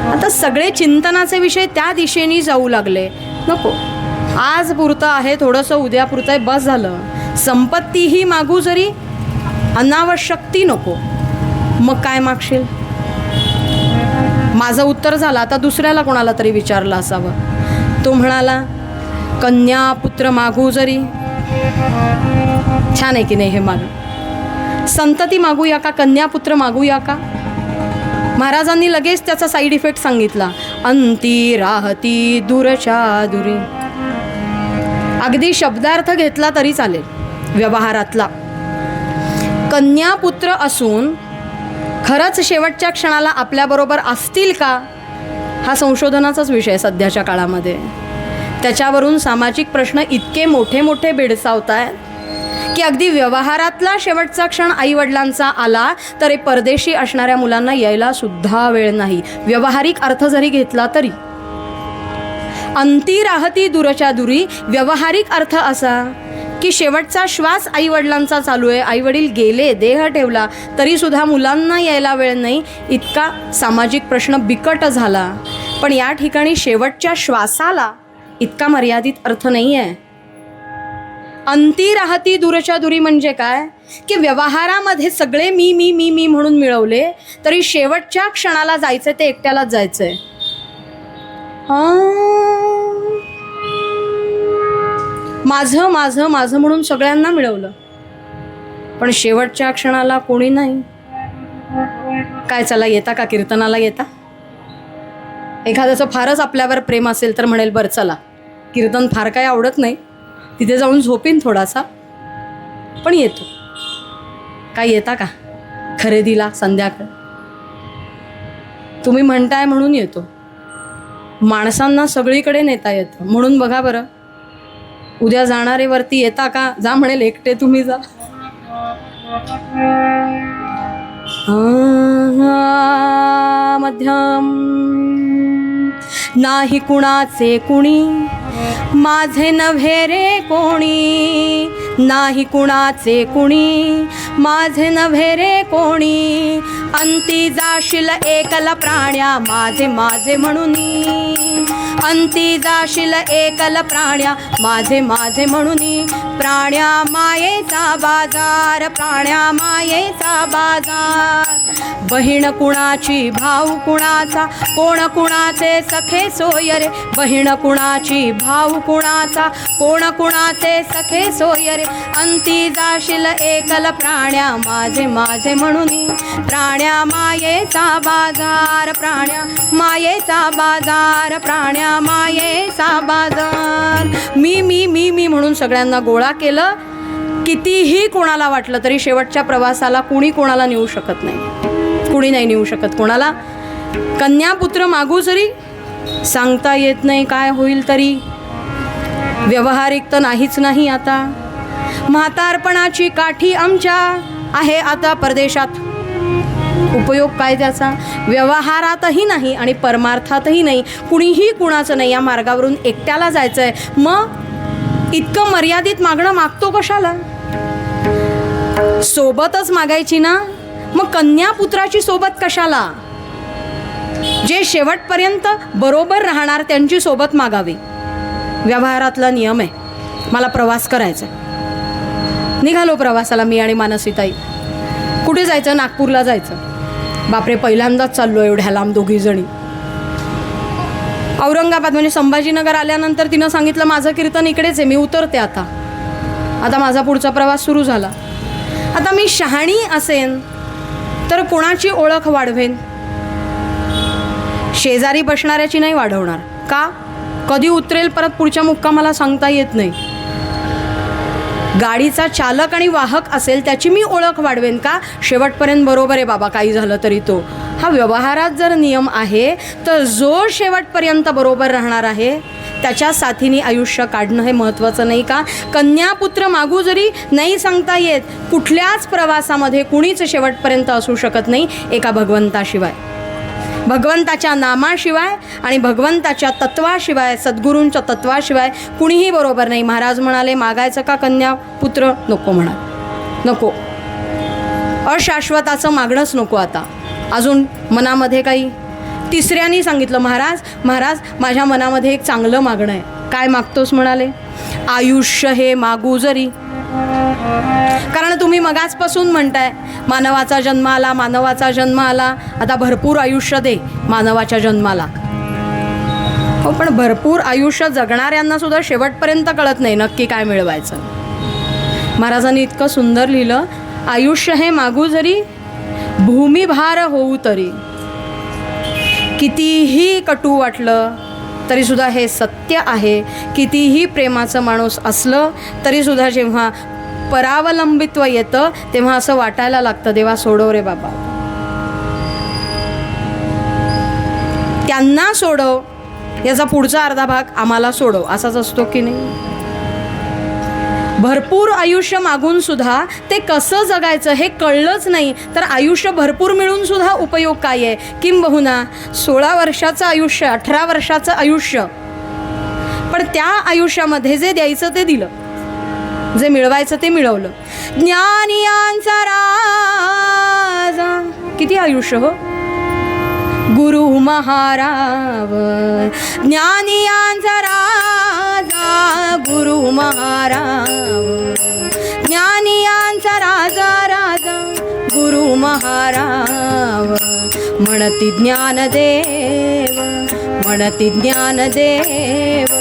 आता सगळे चिंतनाचे विषय त्या दिशेने जाऊ लागले. नको, आज पुरतं आहे थोडंसं, उद्या पुरतं आहे, बस झालं. संपत्तीही मागू जरी, अनावश्यक ती नको. मग काय मागशील? माझं उत्तर झालं. आता दुसऱ्याला कोणाला तरी विचारलं असावं. तो म्हणाला, कन्या पुत्र मागू जरी. छान आहे की नाही हे मागणं? संतती मागूया का, कन्या पुत्र मागूया का? महाराजांनी लगेच त्याचा साईड इफेक्ट सांगितला. अंती राहती दूरच्या दुरी. अगदी शब्दार्थ घेतला तरी चालेल व्यवहारातला. कन्या पुत्र असून खरंच शेवटच्या क्षणाला आपल्याबरोबर असतील का, हा संशोधनाचाच विषय सध्याच्या काळामध्ये. त्याच्यावरून सामाजिक प्रश्न इतके मोठे मोठे भेडसावत आहेत की अगदी व्यवहारातला शेवटचा क्षण आईवडिलांचा आला तरी परदेशी असणाऱ्या मुलांना यायला सुद्धा वेळ नाही, व्यावहारिक अर्थ जरी घेतला तरी. अंती राहती दूरच्या दुरी, व्यावहारिक अर्थ असा की शेवटचा श्वास आईवडिलांचा चालू आहे, आईवडील गेले, देह ठेवला, तरीसुद्धा मुलांना यायला वेळ नाही. इतका सामाजिक प्रश्न बिकट झाला. पण या ठिकाणी शेवटच्या श्वासाला इतका मर्यादित अर्थ नाही आहे. अंती राहती दूरच्या दुरी म्हणजे काय की व्यवहारामध्ये सगळे मी मी मी मी म्हणून मिळवले तरी शेवटच्या क्षणाला जायचं ते एकट्यालाच जायचंय. माझं माझं माझं म्हणून सगळ्यांना मिळवलं पण शेवटच्या क्षणाला कोणी नाही. काय चला येता का कीर्तनाला येता? एखाद्याचं फारच आपल्यावर प्रेम असेल तर म्हणेल बरं चला, कीर्तन फार काही आवडत नाही, तिथे जाऊन झोपीन थोडासा पण येतो. काय येता का खरेदीला संध्याकाळ? तुम्ही म्हणताय म्हणून येतो. माणसांना सगळीकडे नेता येतं म्हणून बघा बरं, उद्या जाणारे वरती येता का? जा म्हणेल एकटे तुम्ही जा. मध्यम नाही कुणाचे कुणी, माझे नव्हे रे कोणी. नाही कुणाचे कुणी, माझे नव्हे रे कोणी. अंती जाशील एकला प्राण्या, माझे माझे म्हणून. अंती जाशील एकल प्राण्या, माझे माझे म्हणून. प्राण्या मायेचा बाजार, प्राण्या मायेचा बाजार. बहीण कुणाची, भाऊ कुणाचा, कोण कुणाचे सखे सोय रे. बहीण कुणाची, भाऊ कुणाचा, कोण कुणाचे सखे सोय रे. अंती जाशील एकल प्राण्या, माझे माझे म्हणून. प्राण्या मायेचा बाजार, प्राण्या मायेचा बाजार, प्राण्या मायेचा बाजार. मी मी मी मी म्हणून सगळ्यांना गोळा केलं. कितीही कोणाला वाटलं तरी शेवटच्या प्रवासाला कुणी कोणाला नेऊ शकत नाही, कुणी नाही नेऊ शकत कोणाला. कन्यापुत्र मागू जरी, सांगता येत नाही काय होईल तरी. व्यावहारिक तर नाहीच नाही आता. म्हातारपणाची काठी आमच्या आहे आता परदेशात. उपयोग काय त्याचा? व्यवहारातही नाही आणि परमार्थातही नाही, कुणीही कुणाचं नाही. या मार्गावरून एकट्याला जायचं आहे. मग इतकं मर्यादित मागणं मागतो कशाला? सोबतच मागायची ना, मग कन्यापुत्राची सोबत कशाला? जे शेवटपर्यंत बरोबर राहणार त्यांची सोबत मागावी. व्यवहारातला नियम आहे. मला प्रवास करायचा, निघालो प्रवासाला मी आणि मानसीताई. कुठे जायचं? नागपूरला जायचं. बापरे, पहिल्यांदाच चाललो एवढ्या लांब दोघी जणी. औरंगाबाद म्हणजे संभाजीनगर आल्यानंतर तिनं सांगितलं माझं कीर्तन इकडेच आहे, मी उतरते आता. आता माझा पुढचा प्रवास सुरू झाला. आता मी शहाणी असेन तर कोणाची ओळख वाढवेन? शेजारी बसणाऱ्याची नाही वाढवणार. का? कधी उतरेल परत पुढच्या मुक्कामाला सांगता येत नाही. गाडीचा चालक आणि वाहक असेल त्याची मी ओळख वाढवेन का? शेवटपर्यंत बरोबर आहे बाबा काही झालं तरी तो. हा व्यवहारात जर नियम आहे तर जो शेवटपर्यंत बरोबर राहणार आहे त्याच्या साथीने आयुष्य काढणं हे महत्त्वाचं नाही का? कन्यापुत्र मागू जरी नाही सांगता येत. कुठल्याच प्रवासामध्ये कुणीच शेवटपर्यंत असू शकत नाही एका भगवंताशिवाय. भगवंताच्या नामाशिवाय आणि भगवंताच्या तत्वाशिवाय, सद्गुरूंच्या तत्वाशिवाय कुणीही बरोबर नाही. महाराज म्हणाले मागायचं का कन्या पुत्र? नको म्हणा, नको. अशाश्वताचं मागणंच नको. आता अजून मनामध्ये काही तिसऱ्यानी सांगितलं, महाराज माझ्या मनामध्ये एक चांगलं मागणं आहे. काय मागतोस म्हणाले? आयुष्य हे मागू जरी. कारण तुम्ही मगाचपासून म्हणताय मानवाचा जन्म आला, मानवाचा जन्म आला, आता भरपूर आयुष्य दे मानवाच्या जन्माला. हो, पण भरपूर आयुष्य जगणाऱ्यांना सुद्धा शेवटपर्यंत कळत नाही नक्की काय मिळवायचं. महाराजांनी इतकं सुंदर लिहिलं, आयुष्य हे मागू जरी भूमिभार होऊ तरी. कितीही कटू वाटलं तरीसुद्धा हे सत्य आहे. कितीही प्रेमाचं माणूस असलं तरीसुद्धा जेव्हा परावलंबित्व येतं तेव्हा असं वाटायला लागतं, देवा सोडव रे बाबा, त्यांना सोडव, याचा पुढचा अर्धा भाग आम्हाला सोडव, असाच असतो की नाही. भरपूर आयुष्य मागून सुद्धा ते कसं जगायचं हे कळलंच नाही तर आयुष्य भरपूर मिळून सुद्धा उपयोग काय आहे. किंबहुना 16 वर्षाचं आयुष्य, 18 वर्षाचं आयुष्य, पण त्या आयुष्यामध्ये जे द्यायचं ते दिलं, जे मिळवायचं ते मिळवलं. ज्ञानियांचा राजा, किती आयुष्य हो, गुरु महाराज. ज्ञानियांचा राजा गुरु महाराज, ज्ञानियांचा राजा राजा गुरु महाराज. म्हणती ज्ञानदेव, म्हणती ज्ञानदेव,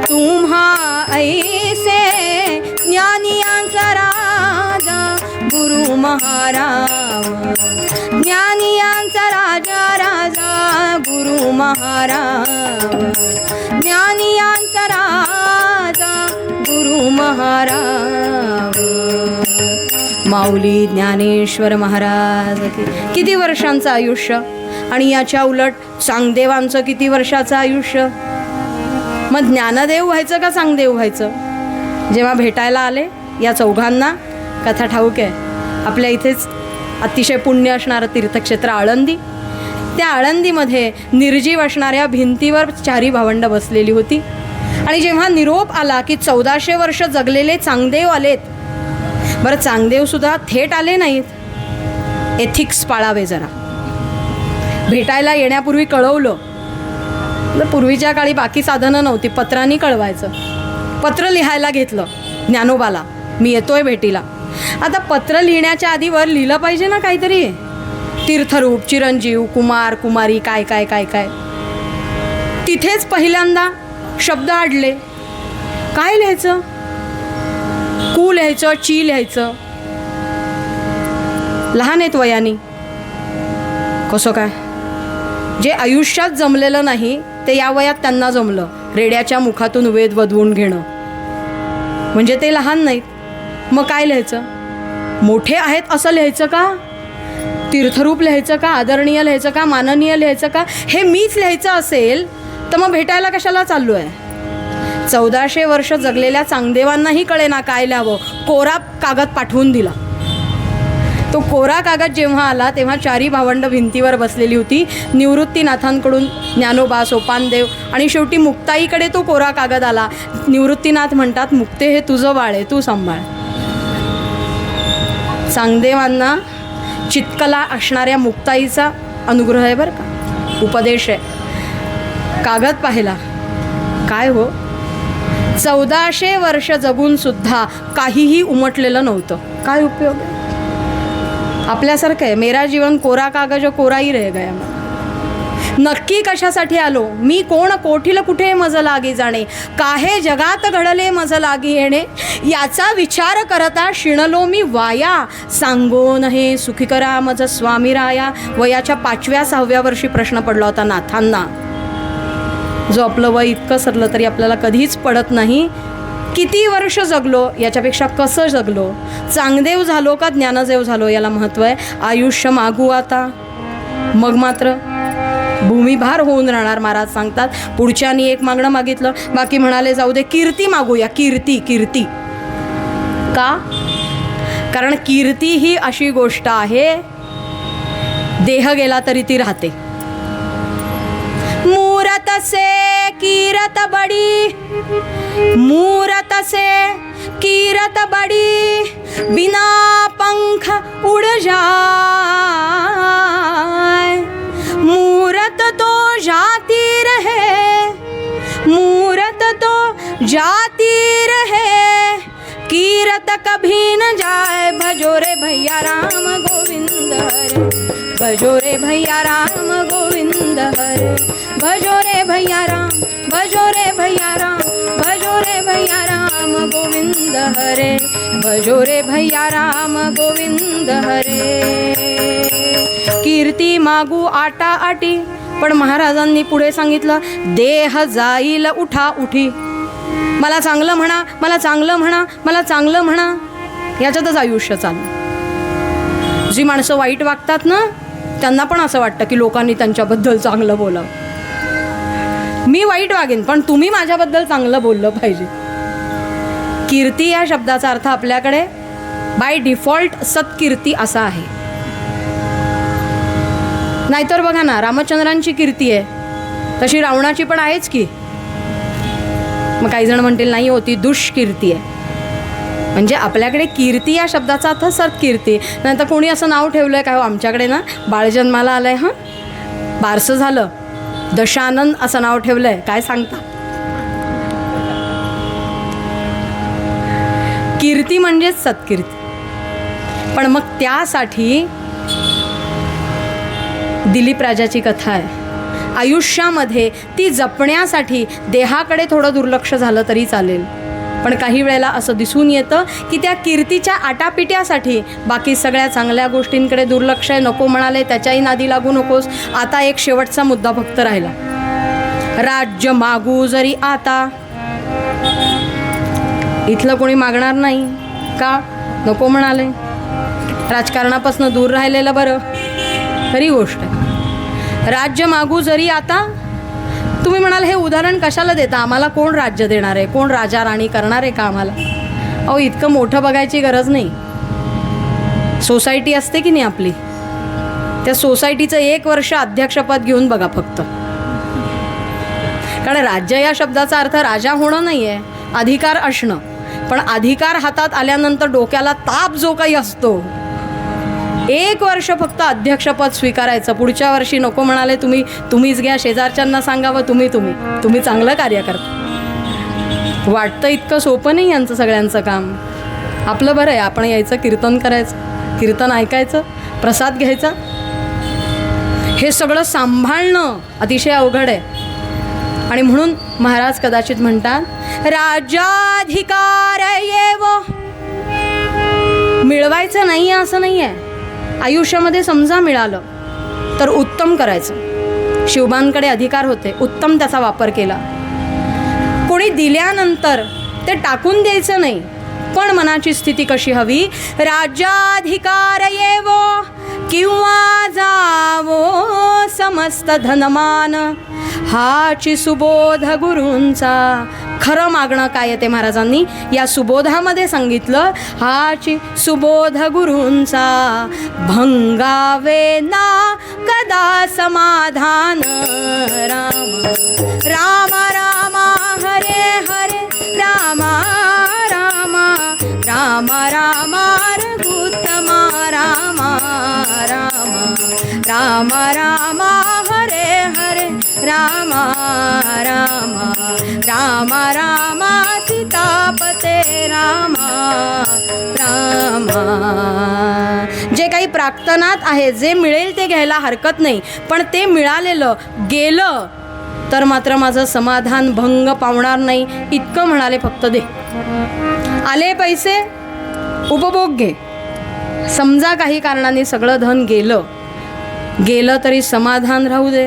तुम्हा ऐसे ज्ञानियांचा राजा गुरु महाराज. ज्ञानियांचा राजा राजा गुरु महाराज, ज्ञानियांचा राजा गुरु महाराज. माऊली ज्ञानेश्वर महाराज किती वर्षांचं आयुष्य, आणि याच्या उलट चांगदेवांचं किती वर्षाचं आयुष्य. मग ज्ञानदेव व्हायचं का चांगदेव व्हायचं. जेव्हा भेटायला आले या चौघांना, कथा ठाऊक आहे, आपल्या इथेच अतिशय पुण्य असणारं तीर्थक्षेत्र आळंदी, त्या आळंदीमध्ये निर्जीव असणाऱ्या भिंतीवर 4 भावंडं बसलेली होती. आणि जेव्हा निरोप आला की 1400 वर्ष जगलेले चांगदेव आलेत. बरं, चांगदेवसुद्धा थेट आले नाहीत, एथिक्स पाळावे जरा. भेटायला येण्यापूर्वी कळवलं. पूर्वीच्या काळी बाकी साधनं नव्हती, पत्रांनी कळवायचं. पत्र लिहायला घेतलं ज्ञानोबाला, मी येतोय भेटीला. आता पत्र लिहिण्याच्या आधी वर लिहिलं पाहिजे ना काहीतरी, तीर्थरूप, चिरंजीव, कुमार, कुमारी, काय काय काय काय. तिथेच पहिल्यांदा शब्द आडले. काय लिहायचं, कू लिहायचं, ची लिहायचं. लहान आहेत वयानी, कसं काय. जे आयुष्यात जमलेलं नाही ते या वयात त्यांना जमलं. रेड्याच्या मुखातून वेद वदवून घेणं म्हणजे ते लहान नाहीत. मग काय लिहायचं, मोठे आहेत असं लिहायचं का, तीर्थरूप लिहायचं का, आदरणीय लिहायचं का, माननीय लिहायचं का. हे मीच लिहायचं असेल तर मग भेटायला कशाला चाललो आहे. 1400 वर्ष जगलेल्या चांगदेवांनाही कळेना काय लिहावं. कोरा कागद पाठवून दिला. तो कोरा कागद जेव्हा आला तेव्हा 4 भावंडं भिंतीवर बसलेली होती. निवृत्तीनाथांकडून ज्ञानोबा, सोपानदेव आणि शेवटी मुक्ताईकडे तो कोरा कागद आला. निवृत्तीनाथ म्हणतात, मुक्ते हे तुझं बाळ आहे, तू सांभाळ. चांगदेवांना चित्कला असणाऱ्या मुक्ताईचा अनुग्रह आहे बरं का, उपदेश आहे. कागद पाहिला, काय हो, 1400 वर्ष जगून सुद्धा काहीही उमटलेलं नव्हतं. काय उपयोग आहे. आपल्यासारखं आहे, मेरा जीवन कोरा कागज कोरा ही रह गया. नक्की कशासाठी आलो मी, कोण, कोठील कुठे मज लागी जाणे, काहे जगात घडले मज लागी येणे, याचा विचार करता शिणलो मी वाया. सांगो नहे सुखी करा मज स्वामी राया. वयाच्या 5व्या-6व्या वर्षी प्रश्न पडला होता नाथांना, जो आपलं वय इतकं सरलं तरी आपल्याला कधीच पडत नाही. किती वर्ष जगलो याच्यापेक्षा कसं जगलो, चांगदेव झालो का ज्ञानदेव झालो याला महत्त्व आहे. आयुष्य मागू आता, मग मात्र भूमिभार होऊन राहणार. महाराज सांगतात, पुढच्यानी एक मागणं मागितलं, बाकी म्हणाले जाऊ दे, कीर्ती मागूया. कीर्ती, कीर्ती का, कारण कीर्ती ही अशी गोष्ट आहे, देह गेला तरी ती राहते. मूरत से कीरत बड़ी, मूरत से कीरत बड़ी, बिना पंख उड़ जाए. मूरत तो जाती रहे, मूरत तो जाती रहे, कीरत कभी भी न जाए, भजो रे भैया राम गोविंद हरे, भजो रे भैया राम गोविंद हरे, भजो रे भैया राम, भजो रे भैया राम, भजो रे भैया राम गोविंद हरे, भजो रे भैया राम गोविंद हरे. कीर्ती मागू आटा आटी, पण महाराजांनी पुढे सांगितलं, देह जाईल उठा उठी. मला चांगलं म्हणा, मला चांगलं म्हणा, मला चांगलं म्हणा, याच्यातच आयुष्य चाललं. जी माणसं वाईट वागतात ना, त्यांना पण असं वाटतं की लोकांनी त्यांच्याबद्दल चांगलं बोलावं. मी वाईट वागेन पण तुम्ही माझ्याबद्दल चांगलं बोललं पाहिजे. कीर्ती या शब्दाचा अर्थ आपल्याकडे बाय डिफॉल्ट सत्कीर्ती असा आहे. नाहीतर बघा ना, रामचंद्रांची कीर्ती आहे तशी रावणाची पण आहेच की. मग काही जण म्हणतील नाही होती, दुष्कीर्ती आहे. म्हणजे आपल्याकडे कीर्ती या शब्दाचा अर्थ सत्कीर्ती. नंतर कोणी असं नाव ठेवलं आहे काय, हो आमच्याकडे ना बाळ जन्माला आलं आहे, हां बारसं झालं, दशानन असं नाव ठेवलं आहे, काय सांगता. कीर्ती म्हणजेच सत्कीर्ती. पण मग त्यासाठी दिलीप राजाची कथा आहे. आयुष्यामध्ये ती जपण्यासाठी देहाकडे थोडं दुर्लक्ष झालं तरी चालेल, पण काही वेळेला असं दिसून येतं की त्या कीर्तीच्या आटापिट्यासाठी बाकी सगळ्या चांगल्या गोष्टींकडे दुर्लक्ष आहे. नको म्हणाले त्याच्याही नादी लागू नकोस. आता एक शेवटचा मुद्दा फक्त राहिला, राज्य मागू जरी आता. इथलं कोणी मागणार नाही का, नको म्हणाले. राजकारणापासून दूर राहिलेलं बरं, खरी गोष्ट आहे. राज्य मागू जरी आता. तुम्ही म्हणाल हे उदाहरण कशाला देता, आम्हाला कोण राज्य देणार आहे, कोण राजा राणी करणार आहे का आम्हाला. अहो इतकं मोठं बघायची गरज नाही. सोसायटी असते की नाही आपली, त्या सोसायटीचं 1 वर्ष अध्यक्षपद घेऊन बघा फक्त. कारण राज्य या शब्दाचा अर्थ राजा होणं नाही आहे, अधिकार असणं. पण अधिकार हातात आल्यानंतर डोक्याला ताप जो काही असतो, 1 वर्ष फक्त अध्यक्षपद स्वीकारायचं. पुढच्या वर्षी नको म्हणाले तुम्हीच घ्या, शेजारच्यांना सांगावं तुम्ही चांगलं कार्य करता. वाटतं इतकं सोपं नाही यांचं सगळ्यांचं काम. आपलं बरं आहे, आपण यायचं, कीर्तन करायचं, कीर्तन ऐकायचं, प्रसाद घ्यायचा. हे सगळं सांभाळणं अतिशय अवघड आहे. आणि म्हणून महाराज कदाचित म्हणतात, राज्याधिकार येव. मिळवायचं नाही आहे असं नाही आहे. आयुष्यामध्ये समजा मिळालं तर उत्तम करायचं. शिवबांकडे अधिकार होते, उत्तम त्याचा वापर केला. कोणी दिल्यानंतर ते टाकून द्यायचं नाही, पण मनाची स्थिती कशी हवी, राज्याधिकार येवो किंवा जावो समस्त धनमान, हाची सुबोध गुरूंचा. खरं मागणं काय येते महाराजांनी या सुबोधामध्ये सांगितलं, हाची सुबोध गुरूंचा, भंगावे ना कदा समाधान. राम राम राम हरे हरे, राम राम राम राम रघुत्तमा, राम राम राम राम हरे हरे, राम राम राम राम सीतापते, राम राम. जे काही प्रार्थनात आहे, जे मिळेल ते घ्यायला हरकत नाही, पण ते मिळालेलं गेलं तर मात्र माझं समाधान भंग पावणार नाही. इतकं म्हणाले, फक्त दे. आले पैसे, उपभोग घे. समजा काही कारणाने सगळं धन गेलं तरी समाधान राहू दे.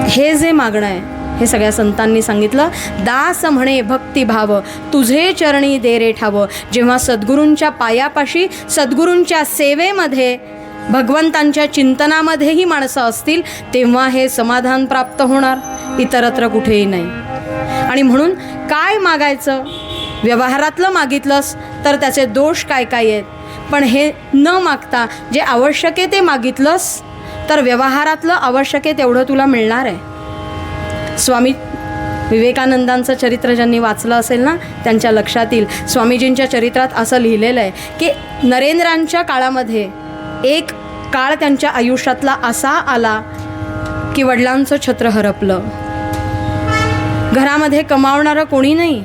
हे जे मागणं आहे हे सगळ्या संतांनी सांगितलं. दास म्हणे भक्तिभाव, तुझे चरणी दे रे ठाव. जेव्हा सद्गुरूंच्या पायापाशी, सद्गुरूंच्या सेवेमध्ये, भगवंतांच्या चिंतनामध्येही माणसं असतील तेव्हा हे समाधान प्राप्त होणार, इतरत्र कुठेही नाही. आणि म्हणून काय मागायचं, व्यवहारातलं मागितलंस तर त्याचे दोष काय काय आहेत, पण हे न मागता जे आवश्यक आहे ते मागितलंस तर व्यवहारातलं आवश्यक आहे तेवढं तुला मिळणार आहे. स्वामी विवेकानंदांचं चरित्र ज्यांनी वाचलं असेल ना, त्यांच्या लक्षात येईल. स्वामीजींच्या चरित्रात असं लिहिलेलं आहे की नरेंद्रांच्या काळामध्ये एक काळ त्यांच्या आयुष्यातला असा आला की वडिलांचं छत्र हरपलं, घरामध्ये कमावणारं कोणी नाही,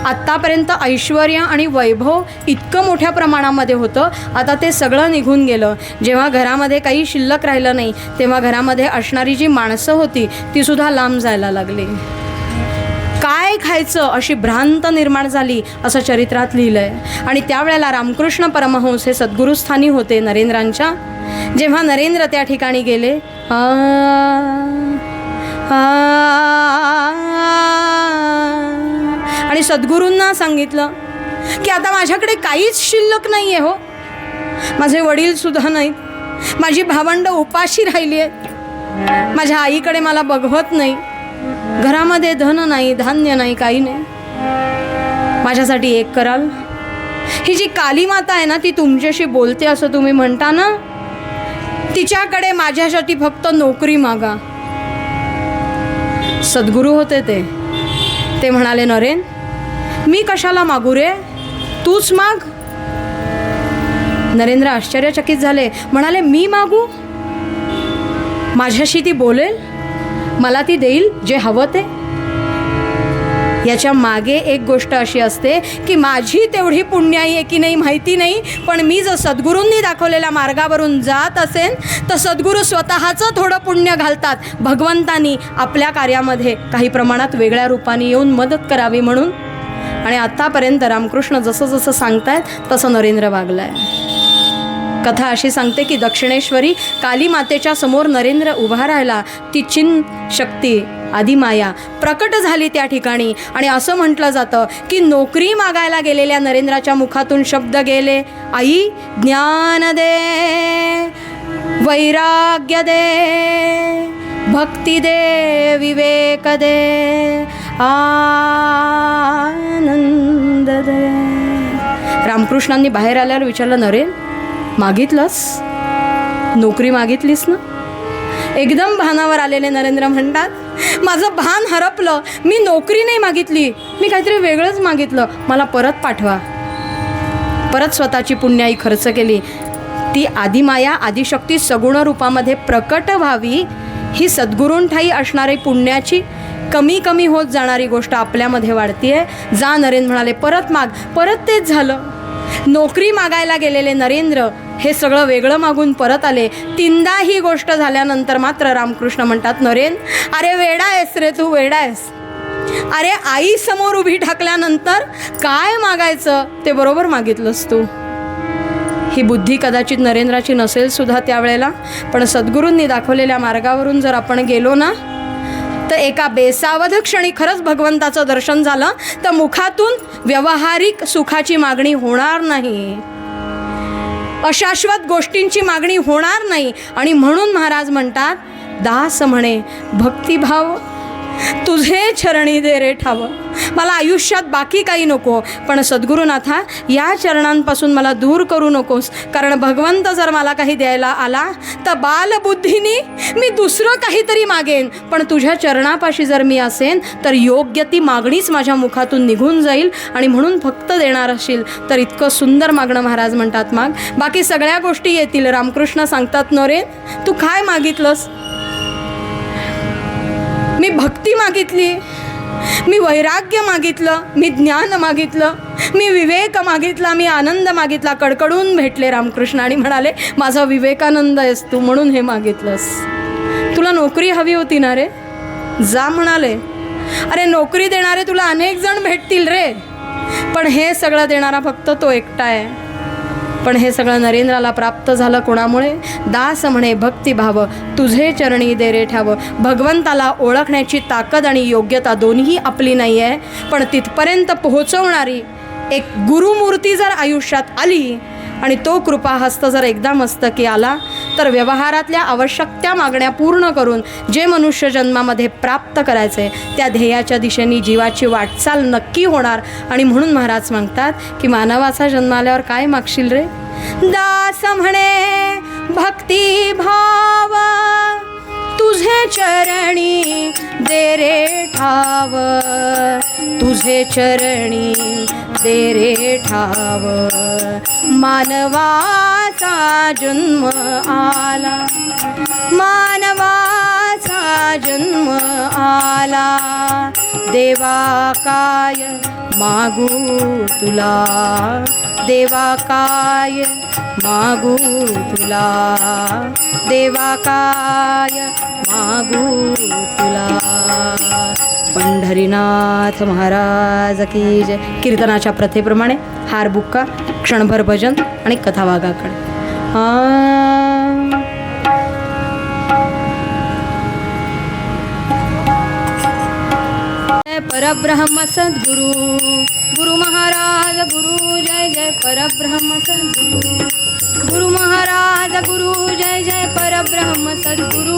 आत्तापर्यंत ऐश्वर्य आणि वैभव इतकं मोठ्या प्रमाणामध्ये होतं, आता ते सगळं निघून गेलं. जेव्हा घरामध्ये काही शिल्लक राहिलं नाही, तेव्हा घरामध्ये असणारी जी माणसं होती तीसुद्धा लांब जायला लागली. काय खायचं अशी भ्रांत निर्माण झाली असं चरित्रात लिहिलं आहे. आणि त्यावेळेला रामकृष्ण परमहंस हे सद्गुरुस्थानी होते नरेंद्रांच्या. जेव्हा नरेंद्र त्या ठिकाणी गेले, आणि सद्गुरूंना सांगितलं की आता माझ्याकडे काहीच शिल्लक नाही आहे हो, माझे वडीलसुद्धा नाहीत, माझी भावंडं उपाशी राहिली आहेत, माझ्या आईकडे मला बघवत नाही, घरामध्ये धन नाही, धान्य नाही, काही नाही, माझ्यासाठी एक कराल? ही जी काली माता आहे ना, ती तुमच्याशी बोलते असं तुम्ही म्हणता ना, तिच्याकडे माझ्यासाठी फक्त नोकरी मागा. सद्गुरू होते ते म्हणाले, नरेन मी कशाला मागू रे, तूच माग. नरेंद्र आश्चर्यचकित झाले, म्हणाले मी मागू? माझ्याशी ती बोलेल, मला ती देईल जे हवं ते? याच्या मागे एक गोष्ट अशी असते की माझी तेवढी पुण्याई आहे की नाही माहिती नाही, पण मी जर सद्गुरूंनी दाखवलेल्या मार्गावरून जात असेन तर सद्गुरू स्वतःचं थोडं पुण्य घालतात भगवंतानी आपल्या कार्यामध्ये काही प्रमाणात वेगळ्या रूपाने येऊन मदत करावी म्हणून. आणि आत्तापर्यंत रामकृष्ण जसं जसं सांगतायत तसं नरेंद्र वागला आहे. कथा अशी सांगते की दक्षिणेश्वरी काली मातेच्या समोर नरेंद्र उभा राहिला. ती चिन शक्ती आदिमाया प्रकट झाली त्या ठिकाणी. आणि असं म्हटलं जातं की नोकरी मागायला गेलेल्या नरेंद्राच्या मुखातून शब्द गेले, आई ज्ञान दे, वैराग्य दे, भक्ती दे, विवेक दे, आनंद दे. रामकृष्णांनी बाहेर आल्यावर विचारलं, नरेन मागितलंस, नोकरी मागितलीस ना? एकदम भानावर आलेले नरेंद्र म्हणतात, माझं भान हरपलं, मी नोकरी नाही मागितली, मी काहीतरी वेगळंच मागितलं, मला परत पाठवा. परत स्वतःची पुण्याई खर्च केली. ती आदिमाया आदिशक्ती सगुण रूपामध्ये प्रकट व्हावी, ही सद्गुरूंठाई असणारी पुण्याची कमी कमी होत जाणारी गोष्ट आपल्यामध्ये वाढतीये. जा नरेंद्र म्हणाले, परत माग. परत तेच झालं. नोकरी मागायला गेलेले नरेंद्र हे सगळं वेगळं मागून परत आले. तीनदा ही गोष्ट झाल्यानंतर मात्र रामकृष्ण म्हणतात, नरेन अरे वेडा आहेस रे तू, वेडा आहेस. अरे आई समोर उभी ठाकल्यानंतर काय मागायचं ते बरोबर मागितलंस तू. ही बुद्धी कदाचित नरेंद्राची नसेल सुद्धा त्यावेळेला, पण सद्गुरूंनी दाखवलेल्या मार्गावरून जर आपण गेलो ना तर एका बेसावध क्षणी खरंच भगवंताचं दर्शन झालं तर मुखातून व्यावहारिक सुखाची मागणी होणार नाही, अशाश्वत गोष्टींची मागणी होणार नाही. आणि म्हणून महाराज म्हणतात, दास म्हणे भक्तिभाव तुझे चरणी दे रे ठाव. मला आयुष्यात बाकी काही नको, पण सद्गुरुनाथा या चरणांपासून मला दूर करू नकोस, कारण भगवंत जर मला काही द्यायला आला तर बालबुद्धीनी मी दुसरं काहीतरी मागेन, पण तुझ्या चरणापाशी जर मी असेन तर योग्य ती मागणीच माझ्या मुखातून निघून जाईल. आणि म्हणून फक्त देणार असशील तर इतकं सुंदर मागणं महाराज म्हणतात माग, बाकी सगळ्या गोष्टी येतील. रामकृष्ण सांगतात, नरेन तू काय मागितलंस? मी भक्ती मागितली, मी वैराग्य मागितलं, मी ज्ञान मागितलं, मी विवेक मागितला, मी आनंद मागितला. कडकडून भेटले रामकृष्ण आणि म्हणाले, माझा विवेकानंद आहेस तू म्हणून हे मागितलंस. तुला नोकरी हवी होती ना रे, जा म्हणाले. अरे नोकरी देणारे तुला अनेक जण भेटतील रे, पण हे सगळं देणारा फक्त तो एकटा आहे. पण हे सगळं नरेंद्राला प्राप्त झालं कोणामुळे? दास म्हणे भक्तिभाव तुझे चरणी दे रे ठाव. भगवंताला ओळखण्याची ताकद आणि योग्यता दोन्ही आपली नाही आहे, पण तिथपर्यंत पोहोचवणारी एक गुरुमूर्ती जर आयुष्यात आली आणि तो कृपाहस्त जर एकदा मस्तकी आला तर व्यवहारातल्या आवश्यक त्या मागण्या पूर्ण करून जे मनुष्य जन्मामध्ये प्राप्त करायचे त्या ध्येयाच्या दिशेने जीवाची वाटचाल नक्की होणार. आणि म्हणून महाराज सांगतात की मानवाचा जन्म आल्यावर काय मागशील रे? दास म्हणे भक्ती भाव तुझे चरणी दे रे ठाव, तुझे चरणी दे रे ठाव. मानवाचा जन्म आला, मानवाचा जन्म आला, देवा काय मागू तुला, देवा काय मागू तुला, देवा काय मागू तुला. पंढरीनाथ महाराज की जय. कीर्तनाच्या प्रथेप्रमाणे हार बुक्का, क्षणभर भजन आणि कथावागाकडे. परब्रह्म सद्गुरु गुरु महाराज गुरु जय जय परब्रह्म सद्गुरु गुरु महाराज गुरु जय जय परब्रह्म सद्गुरु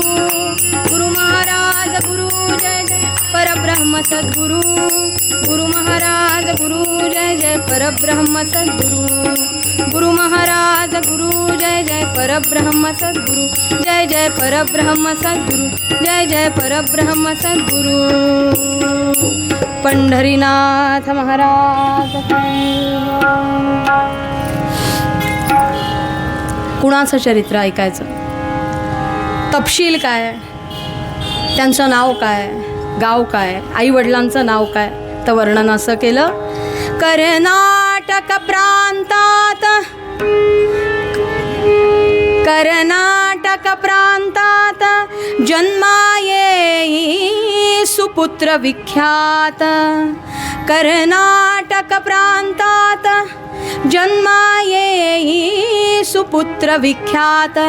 गुरु महाराज गुरु जय जय परब्रह्म सद्गुरु गुरु महाराज गुरु जय जय परब्रह्म सद्गुरु गुरु महाराज गुरु जय जय परब्रह्म सद्गुरु जय जय परब्रह्म सद्गुरु जय जय परब्रह्म सद्गुरु. पंढरीनाथ महाराज. कुणाचं चरित्र ऐकायचं, तपशील काय, त्यांचं नाव काय, गाव काय, आई वडिलांचं नाव काय, तर वर्णन असं केलं. कर्नाटक प्रांतात, कर्नाटक प्रांतात जन्माये सुपुत्र विख्यात, कर्नाटक प्रांतात जन्माये सुपुत्र विख्यात.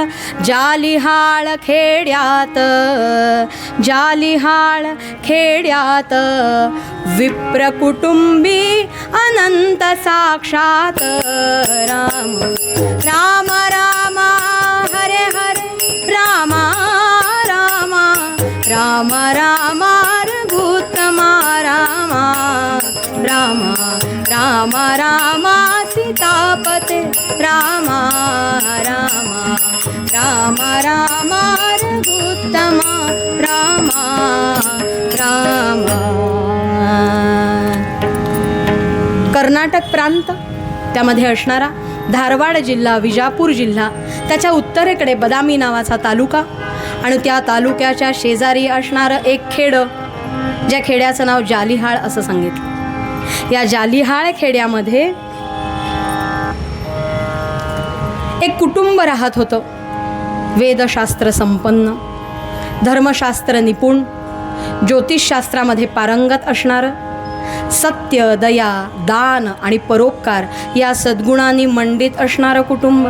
जालिहाळ खेड्यात, जालिहाळ खेड्यात विप्र कुटुंबी अनंत साक्षात. राम राम राम हरे हरे राम राम राम राम रघुत्तमा राम राम राम राम सीतापते राम राम राम राम रघुत्तमा राम राम. कर्नाटक प्रांत, त्यामध्ये असणारा धारवाड जिल्हा, विजापूर जिल्हा, त्याच्या उत्तरेकडे बदामी नावाचा तालुका आणि त्या तालुक्याच्या शेजारी असणारं एक खेडं, ज्या खेड्याचं नाव जालिहाळ असं सांगितलं. या जालिहाळ खेड्यामध्ये एक कुटुंब राहत होतं. वेदशास्त्र संपन्न, धर्मशास्त्र निपुण, ज्योतिषशास्त्रामध्ये पारंगत असणारं, सत्य, दया, दान आणि परोपकार या सद्गुणांनी मंडित असणारं कुटुंब.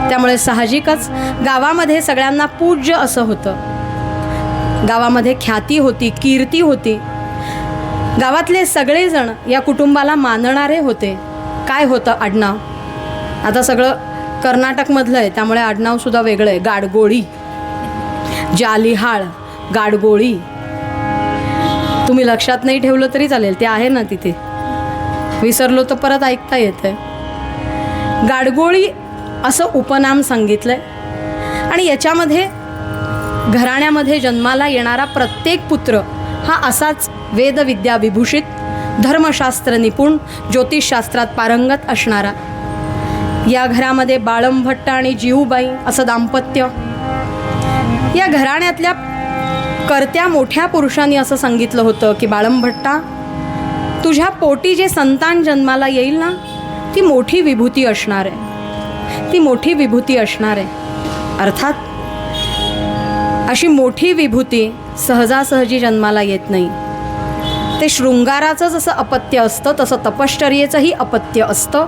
त्यामुळे साहजिकच गावामध्ये सगळ्यांना पूज्य असं होतं. गावामध्ये ख्याती होती, कीर्ती होती. गावातले सगळेजण या कुटुंबाला मानणारे होते. काय होतं आडनाव, आता सगळं कर्नाटकमधलं आहे त्यामुळे आडनावसुद्धा वेगळं आहे. गाडगोळी, जालिहाळ, गाडगोळी. तुम्ही लक्षात नाही ठेवलं तरी चालेल, ते आहे ना तिथे, विसरलो तर परत ऐकता येतं. गाडगोळी असं उपनाम सांगितलं आहे. आणि याच्यामध्ये घराण्यामध्ये जन्माला येणारा प्रत्येक पुत्र हा असाच वेदविद्या विभूषित, धर्मशास्त्र निपुण, ज्योतिषशास्त्रात पारंगत असणारा. या घरामध्ये बाळंभट्ट आणि जीवबाई असं दाम्पत्य. या घराण्यातल्या कर्त्या मोठ्या पुरुषांनी असं सांगितलं होतं की बाळंभट्टा, तुझ्या पोटी जे संतान जन्माला येईल ना, ती मोठी विभूती असणार आहे, ती मोठी विभूती असणार आहे. अर्थात अशी मोठी विभूती सहजासहजी जन्माला येत नाही. ते शृंगाराचं जसं अपत्य असतं तसं तपश्चर्येचंही अपत्य असतं.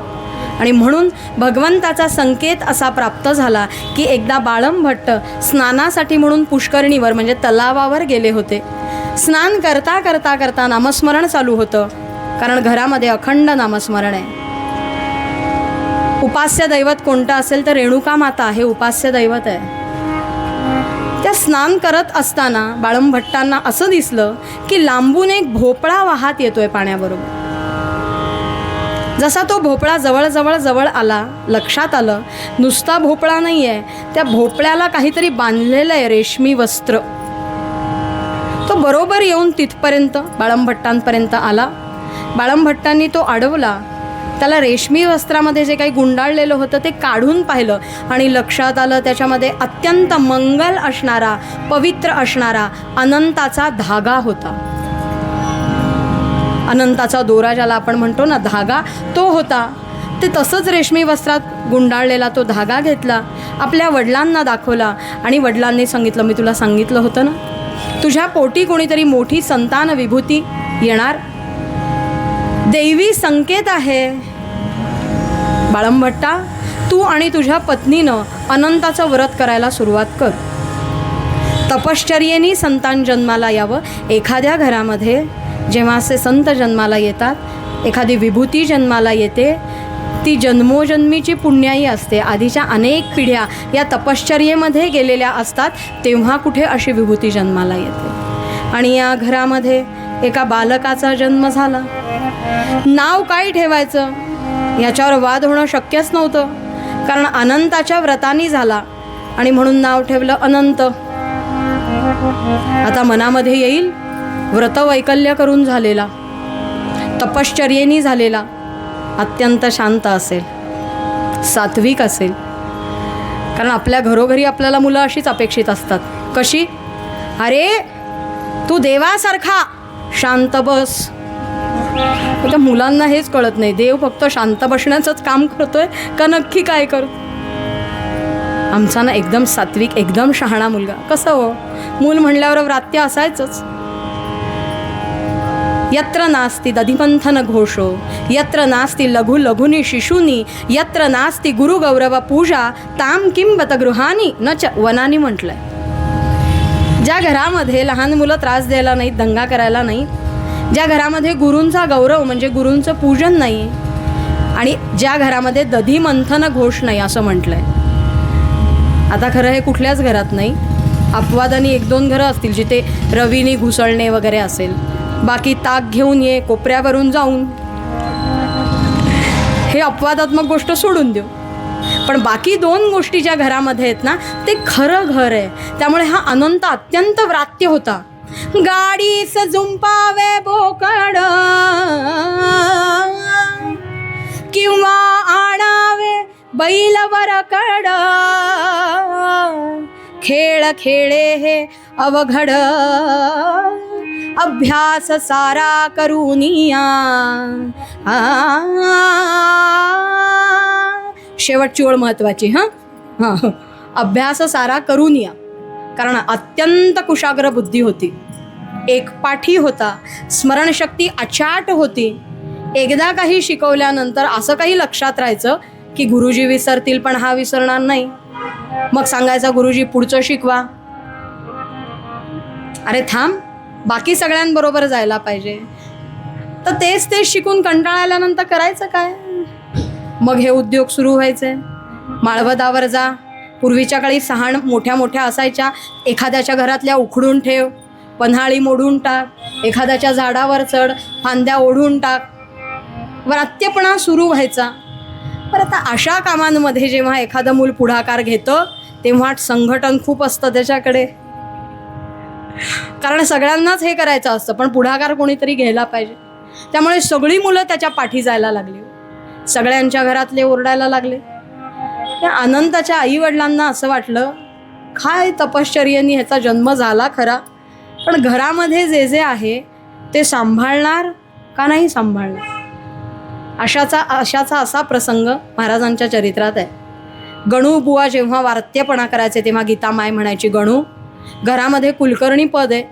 आणि म्हणून भगवंताचा संकेत असा प्राप्त झाला की एकदा बाळंभट्ट स्नानासाठी म्हणून पुष्करणीवर म्हणजे तलावावर गेले होते. स्नान करता करता करता नामस्मरण चालू होतं, कारण घरामध्ये अखंड नामस्मरण आहे. उपास्य दैवत कोणतं असेल तर रेणुका माता हे उपास्य दैवत आहे. त्या स्नान करत असताना बाळंभट्टांना असं दिसलं की लांबून एक भोपळा वाहत येतोय पाण्याबरोबर. जसा तो भोपळा जवळ आला, लक्षात आलं नुसता भोपळा नाही आहे, त्या भोपळ्याला काहीतरी बांधलेलं आहे, रेशमी वस्त्र. तो बरोबर येऊन तिथपर्यंत बाळंभट्टांपर्यंत आला. बाळंभट्टांनी तो अडवला. त्याला रेशमी वस्त्रामध्ये जे काही गुंडाळलेलं होतं ते काढून पाहिलं आणि लक्षात आलं त्याच्यामध्ये अत्यंत मंगल असणारा, पवित्र असणारा अनंताचा धागा होता. अनंताचा दोरा ज्याला आपण म्हणतो ना, धागा, तो होता. ते तसंच रेशमी वस्त्रात गुंडाळलेला तो धागा घेतला, आपल्या वडिलांना दाखवला आणि वडिलांनी सांगितलं, मी तुला सांगितलं होतं ना, तुझ्या पोटी कोणीतरी मोठी संतान विभूती येणार, दैवी संकेत आहे. बाळंभट्टा, तू आणि तुझ्या पत्नीनं अनंताचं व्रत करायला सुरुवात कर. तपश्चर्येने संतान जन्माला यावं. एखाद्या घरामध्ये जेव्हा असे संत जन्माला येतात, एखादी विभूती जन्माला येते, ती जन्मोजन्मीची पुण्याई असते. आधीच्या अनेक पिढ्या या तपश्चर्येमध्ये गेलेल्या असतात, तेव्हा कुठे अशी विभूती जन्माला येते. आणि या घरामध्ये एका बालकाचा जन्म झाला. नाव काय ठेवायचं याच्यावर वाद होणं शक्यच नव्हतं, कारण अनंताच्या व्रतानी झाला आणि म्हणून नाव ठेवलं अनंत. आता मनामध्ये येईल, व्रतवैकल्य करून झालेला, तपश्चर्येनी झालेला, अत्यंत शांत असेल, सात्विक असेल. कारण आपल्या घरोघरी आपल्याला मुलं अशीच अपेक्षित असतात. कशी? अरे तू देवासारखा शांत बस. त्या मुलांना हेच कळत नाही, देव फक्त शांत बसण्याचंच काम करतोय का नक्की काय करतो. आमचा ना एकदम सात्विक, एकदम शहाणा मुलगा. कसं हो, मूल म्हणल्यावर व्रात्य असायचंच. यत्र नास्ति दधिमंथन घोषो, यत्र नास्ति लघु लघुनी शिशुनी, यत्र नास्ति गुरुगौरव पूजा, ताम किं बत गृहानी न च वनानी म्हटलंय. ज्या घरामध्ये लहान मुलं त्रास द्यायला नाहीत, दंगा करायला नाही, ज्या घरामध्ये गुरूंचा गौरव म्हणजे गुरूंचं पूजन नाही, आणि ज्या घरामध्ये दधिमंथन घोष नाही असं म्हटलंय. आता खरं हे कुठल्याच घरात नाही. अपवादानी 1-2 घरं असतील जिथे रवीनी घुसळणे वगैरे असेल, बाकी ताक घेऊन ये कोपऱ्यावरून जाऊन, हे अपवादात्मक गोष्ट सोडून देऊ. पण बाकी 2 गोष्टी ज्या घरामध्ये आहेत ना, ते खरं घर आहे. त्यामुळे हा अनंत अत्यंत व्रात्य होता. गाडी सजुंपावे बोकड किंवा आणावे बैलवर कड, खेळ खेळे हे अवघड, अभ्यास सारा करूनिया. शेवटची ओळ महत्वाची. हां, अभ्यास सारा करूनिया. कारण अत्यंत कुशाग्र बुद्धी होती, एकपाठी होता, स्मरणशक्ती अचाट होती. एकदा काही शिकवल्यानंतर असं काही लक्षात राहायचं की गुरुजी विसरतील पण हा विसरणार नाही. मग सांगायचा, गुरुजी पुढचं शिकवा. अरे थांब, बाकी सगळ्यांबरोबर जायला पाहिजे. तर तेच शिकून कंटाळा आल्यानंतर करायचं काय. मग हे उद्योग सुरू व्हायचे. माळवदावर जा, पूर्वीच्या काळी सहाण मोठ्या मोठ्या असायच्या, एखाद्याच्या घरातल्या उखडून ठेव, पन्हाळी मोडून टाक, एखाद्याच्या झाडावर चढ, फांद्या ओढून टाक, व्रात्यपणा सुरू व्हायचा. पण आता अशा कामांमध्ये जेव्हा एखादं मूल पुढाकार घेतं, तेव्हा संघटन खूप असतं त्याच्याकडे. कारण सगळ्यांनाच हे करायचं असतं, पण पुढाकार कोणीतरी घ्यायला पाहिजे. त्यामुळे सगळी मुलं त्याच्या पाठी जायला लागली, सगळ्यांच्या घरातले ओरडायला लागले. त्या अनंताच्या आईवडिलांना असं वाटलं, काय तपश्चर्येने ह्याचा जन्म झाला खरा, पण घरामध्ये जे जे आहे ते सांभाळणार का नाही सांभाळणार. अशाचा असा प्रसंग महाराजांच्या चरित्रात आहे. गणू बुवा जेव्हा वार्त्यपणा करायचे तेव्हा गीता माय म्हणायची, गणू, घरामध्ये कुलकर्णी पद आहे,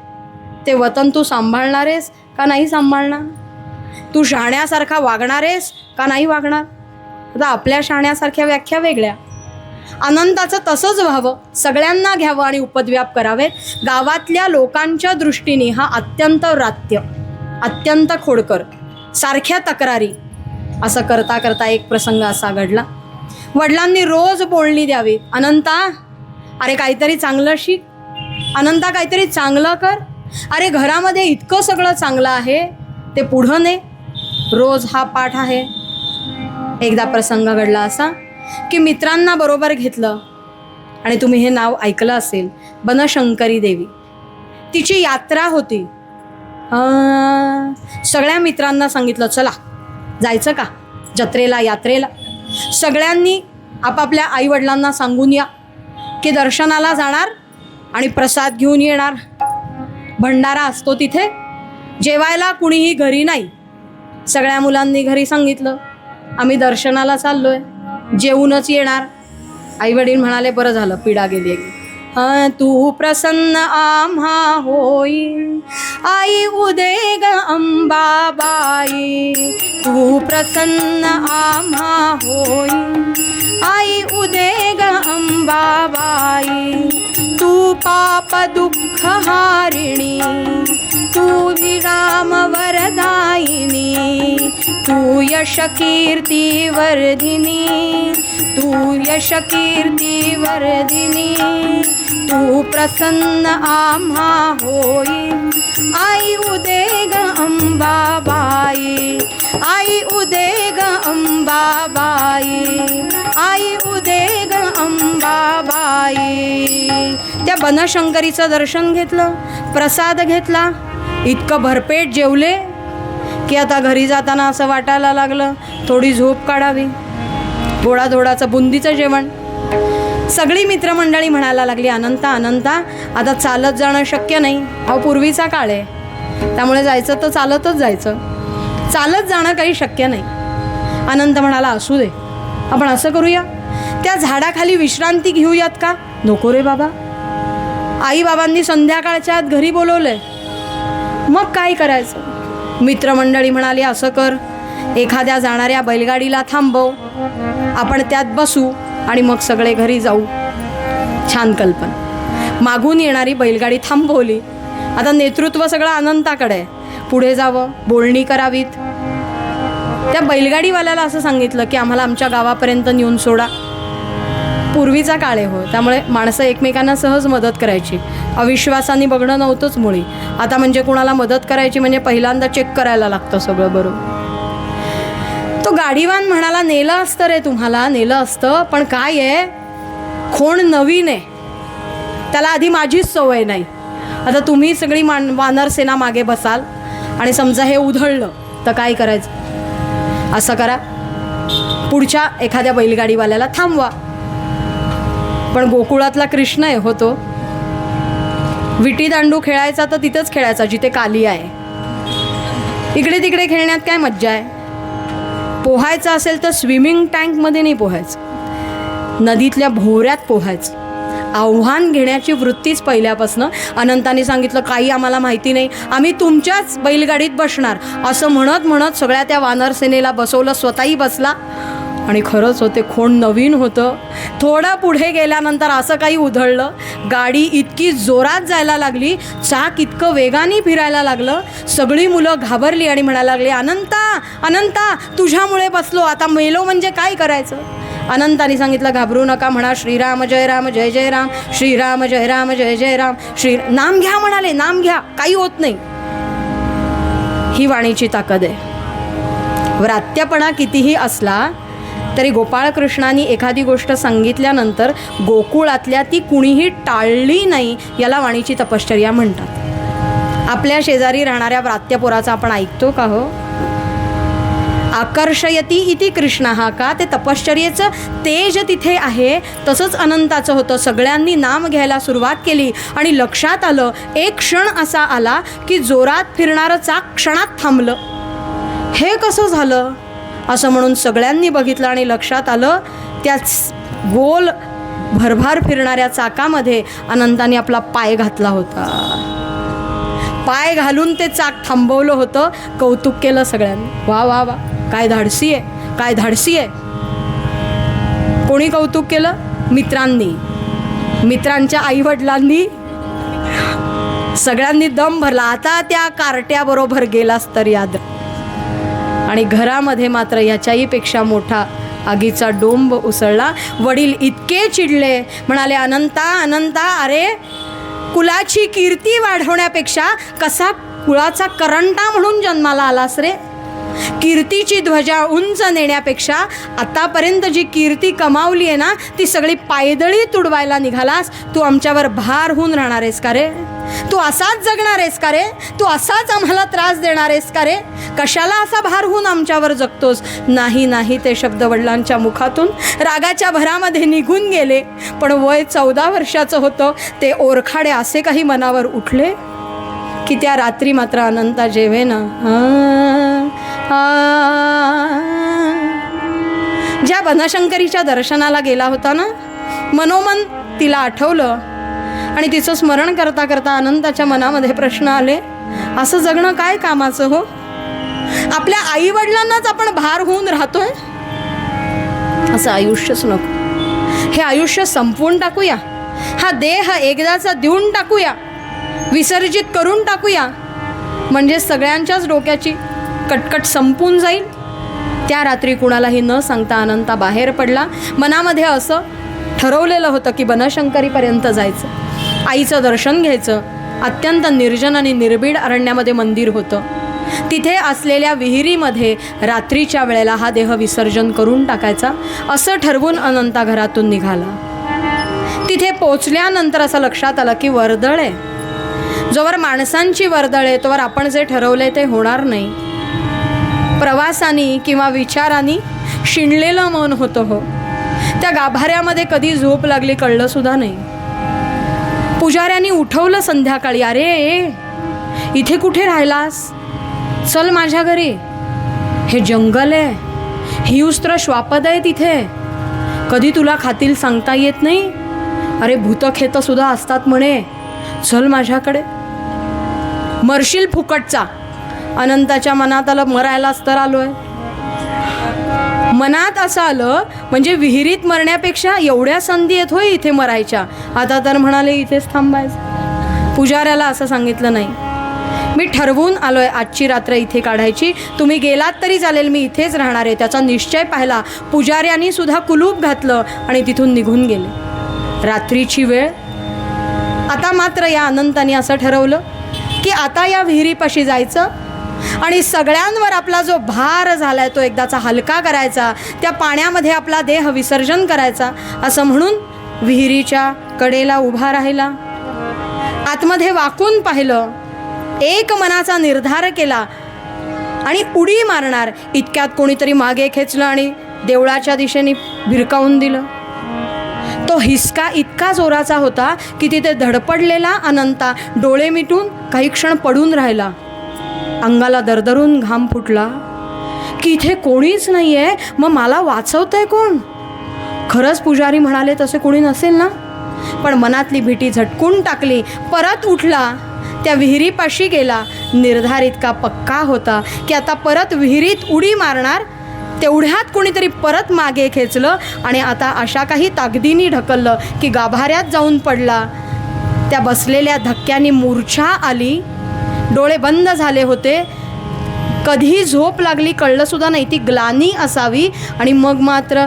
ते वतन तू सांभाळणार आहेस का नाही सांभाळणार. तू शहाण्यासारखा वागणार आहेस का नाही वागणार. आता आपल्या शहाण्यासारख्या व्याख्या वेगळ्या. अनंताचं तसंच व्हावं, सगळ्यांना घ्यावं आणि उपद्व्याप करावेत. गावातल्या लोकांच्या दृष्टीने हा अत्यंत व्रात्य, अत्यंत खोडकर, सारख्या तक्रारी. असं करता करता एक प्रसंग असा घडला. वडिलांनी रोज बोलणी द्यावी, अनंता अरे काहीतरी चांगलं शिक, अनंता काहीतरी चांगलं कर, अरे घरामध्ये इतकं सगळं चांगलं आहे ते पुढं ने, रोज हा पाठ आहे. एकदा प्रसंग घडला असा की मित्रांना बरोबर घेतलं, आणि तुम्ही हे नाव ऐकलं असेल, बनशंकरी देवी. तिची यात्रा होती. सगळ्या मित्रांना सांगितलं, चला जायचं का जत्रेला, यात्रेला. सगळ्यांनी आपापल्या आईवडिलांना सांगून या की दर्शनाला जाणार आणि प्रसाद घेऊन येणार. भंडारा असतो तिथे, जेवायला कुणीही घरी नाही, सगळ्या मुलांनी घरी सांगितलं, आम्ही दर्शनाला चाललोय, जेवूनच येणार. आई वडील म्हणाले, बरं झालं, पिढा गेली एकदा. तू प्रसन्न आम्हा होई, आई उदे ग अंबाबाई. तू प्रसन्न आम्हा होई, आई उदे ग अंबाबाई. तू पाप दुःख हारिणी, तू विराम वरदायिनी. तू यश कीर्ती वर्धिनी, तू यश कीर्ती वर्धिनी. तू प्रसन्न आम्हा होई, आई उदे ग अंबाबाई. आई उदे ग अंबाबाई, आई उदे ग अंबाबाई. त्या बनशंकरीचं दर्शन घेतलं, प्रसाद घेतला, इतकं भरपेट जेवले की आता घरी जाताना असं वाटायला लागलं थोडी झोप काढावी. गोडाधोडाचं बुंदीचं जेवण. सगळी मित्रमंडळी म्हणायला लागली, अनंता अनंता आता चालत जाणं शक्य नाही. अहो पूर्वीचा काळ आहे, त्यामुळे जायचं तर चालतच जायचं, चालत जाणं काही शक्य नाही. अनंत म्हणाला, असू दे, आपण असं करूया, त्या झाडाखाली विश्रांती घेऊयात का? नको रे बाबा, आई बाबांनी संध्याकाळच्या आत घरी बोलवलंय, मग काय करायचं? मित्रमंडळी म्हणाली, असं कर, एखाद्या जाणाऱ्या बैलगाडीला थांबव, आपण त्यात बसू आणि मग सगळे घरी जाऊ. छान कल्पना. मागून येणारी बैलगाडी थांबवली. आता नेतृत्व सगळं अनंताकडे आहे, पुढे जावं, बोलणी करावीत. त्या बैलगाडीवाल्याला असं सांगितलं की आम्हाला आमच्या गावापर्यंत नेऊन सोडा. पूर्वीचा काळ आहे हो, त्यामुळे माणसं एकमेकांना सहज मदत करायची, अविश्वासाने बघणं नव्हतंच मुळी. आता म्हणजे कुणाला मदत करायची म्हणजे पहिल्यांदा चेक करायला लागतं सगळं बरोबर. तो गाडीवान म्हणाला, नेलं असतं रे तुम्हाला, नेलं असतं, पण काय आहे, खोण नवीन आहे, त्याला आधी माझीच सवय नाही. आता तुम्ही सगळी वानर सेना मागे बसाल आणि समजा हे उधळलं तर काय करायचं? असं करा, पुढच्या एखाद्या बैलगाडीवाल्याला थांबवा. पण गोकुळातला कृष्ण आहे हो तो, विटी दांडू खेळायचा तर तिथंच खेळायचा जिथे काली आहे. इकडे तिकडे खेळण्यात काय मज्जा आहे? पोहायचं असेल तर स्विमिंग टँकमध्ये नाही पोहायचं, नदीतल्या भोवऱ्यात पोहायचं. आव्हान घेण्याची वृत्तीच पहिल्यापासनं. अनंताने सांगितलं, काही आम्हाला माहिती नाही, आम्ही तुमच्याच बैलगाडीत बसणार. असं म्हणत म्हणत सगळ्या त्या वानर सेनेला बसवलं, स्वतःही बसला. आणि खरंच होते, खोंड नवीन होतं. थोडं पुढे गेल्यानंतर असं काही उधळलं, गाडी इतकी जोरात जायला लागली, चाक इतकं वेगाने फिरायला लागलं, सगळी मुलं घाबरली आणि म्हणायला लागली, अनंता अनंता तुझ्यामुळे बसलो, आता मेलो म्हणजे काय करायचं? अनंताने सांगितलं, घाबरू नका, म्हणा श्रीराम जय राम जय जय राम, श्रीराम जय राम जय जय राम. नाम घ्या म्हणाले, नाम घ्या, काही होत नाही. ही वाणीची ताकद आहे. व्रात्यपणा कितीही असला तरी गोपाळकृष्णांनी एखादी गोष्ट सांगितल्यानंतर गोकुळातल्या ती कुणीही टाळली नाही, याला वाणीची तपश्चर्या म्हणतात. आपल्या शेजारी राहणाऱ्या व्रात्यपोराचा आपण ऐकतो का हो? आकर्षयती इति कृष्ण हा का, ते तपश्चर्येचं तेज तिथे आहे. तसंच अनंताचं होतं. सगळ्यांनी नाम घ्यायला सुरुवात केली आणि लक्षात आलं, एक क्षण असा आला की जोरात फिरणारं चाक क्षणात थांबलं. हे कसं झालं असं म्हणून सगळ्यांनी बघितलं आणि लक्षात आलं, त्या गोल भरभार फिरणाऱ्या चाकामध्ये अनंताने आपला पाय घातला होता. पाय घालून ते चाक थांबवलं होतं. कौतुक केलं सगळ्यांनी, वा वा वा, काय धाडसी आहे, काय धाडसी आहे. कोणी कौतुक केलं? मित्रांनी, मित्रांच्या आईवडिलांनी, सगळ्यांनी दम भरला. आता त्या कार्ट्याबरोबर गेलास तर याद. आणि घरामध्ये मात्र याच्याही पेक्षा मोठा आगीचा डोंब उसळला. वडील इतके चिडले, म्हणाले, अनंता अनंता, अरे कुलाची कीर्ती वाढवण्यापेक्षा कसा कुळाचा करंटा म्हणून जन्माला आलास रे? कीर्तीची ध्वजा उंच नेण्यापेक्षा आतापर्यंत जी कीर्ती कमावली आहे ना, ती सगळी पायदळी तुडवायला निघालास. तू आमच्यावर भार होऊन राहणार आहेस का रे? तू असाच जगणार आहेस का रे? तू असाच आम्हाला त्रास देणार आहेस का रे? कशाला असा भार होऊन आमच्यावर जगतोस? नाही नाही, ते शब्द वडिलांच्या मुखातून रागाच्या भरामध्ये निघून गेले. पण वय 14 वर्षाचं होतं. ते ओरखाडे असे काही मनावर उठले की त्या रात्री मात्र अनंता जेवे ना, ज्या बनशंकरीच्या दर्शनाला गेला होता ना, मनोमन तिला आठवलं आणि तिचं स्मरण करता करता अनंताच्या मनामध्ये प्रश्न आले, असं जगणं काय कामाचं हो? आपल्या आईवडिलांनाच आपण भार होऊन राहतोय. असं आयुष्यच नको. हे आयुष्य संपवून टाकूया. हा देह एकदाचा देऊन टाकूया, विसर्जित करून टाकूया, म्हणजे सगळ्यांच्याच डोक्याची कटकट संपून जाईल. त्या रात्री कुणालाही न सांगता अनंता बाहेर पडला. मनामध्ये असं ठरवलेलं होतं की बनशंकरीपर्यंत जायचं, आईचं दर्शन घ्यायचं. अत्यंत निर्जन आणि निर्भीड अरण्यामध्ये मंदिर होतं. तिथे असलेल्या विहिरीमध्ये रात्रीच्या वेळेला हा देह विसर्जन करून टाकायचा, असं ठरवून अनंता घरातून निघाला. तिथे पोचल्यानंतर असं लक्षात आलं की वर्दळ आहे. जोवर माणसांची वर्दळ आहे तोवर आपण जे ठरवले ते होणार नाही. प्रवासानी किंवा विचारांनी शिणलेलं मन होतं हो. त्या गाभाऱ्यामध्ये कधी झोप लागली कळलं सुद्धा नाही. पुजाऱ्यांनी उठवलं संध्याकाळी, अरे इथे कुठे राहिलास, चल माझ्या घरी. हे जंगल आहे, हिंस्त्र श्वापद आहे तिथे, कधी तुला खातील सांगता येत नाही. अरे भूतखेतं सुद्धा असतात म्हणे, चल माझ्याकडे. मरशील फुकटचा. अनंताच्या मनात आलं, मरायलाच तर आलोय. मनात असं आलं म्हणजे विहिरीत मरण्यापेक्षा एवढ्या संधी येत होय इथे मरायच्या. आता तर म्हणाले इथेच थांबायचं. पुजाऱ्याला असं सांगितलं, नाही, मी ठरवून आलोय आजची रात्र इथे काढायची, तुम्ही गेलात तरी चालेल, मी इथेच राहणार आहे. त्याचा निश्चय पाहिला. पुजाऱ्यांनी सुद्धा कुलूप घातलं आणि तिथून निघून गेले. रात्रीची वेळ. आता मात्र या अनंताने असं ठरवलं की आता या विहिरीपाशी जायचं आणि सगळ्यांवर आपला जो भार झालाय तो एकदाचा हलका करायचा, त्या पाण्यामध्ये आपला देह विसर्जन करायचा. असं म्हणून विहिरीच्या कडेला उभा राहिला. आतमध्ये वाकून पाहिलं, एक मनाचा निर्धार केला आणि उडी मारणार. इतक्यात कोणीतरी मागे खेचलं आणि देवळाच्या दिशेने भिरकावून दिलं. तो हिसका इतका जोराचा होता की तिथे धडपडलेला अनंता डोळे मिटून काही क्षण पडून राहिला. अंगाला दरदरून घाम फुटला की इथे कोणीच नाही आहे, मग मला वाचवतंय कोण? खरंच पुजारी म्हणाले तसे कोणी नसेल ना? पण मनातली भीती झटकून टाकली. परत उठला, त्या विहिरीपाशी गेला. निर्धार इतका पक्का होता की आता परत विहिरीत उडी मारणार. तेवढ्यात कोणीतरी परत मागे खेचलं आणि आता अशा काही ताकदीने ढकललं की गाभाऱ्यात जाऊन पडला. त्या बसलेल्या धक्क्याने मूर्छा आली. डोळे बंद झाले होते. कधी झोप लागली कळलं सुद्धा नाही. ती ग्लानी असावी. आणि मग मात्र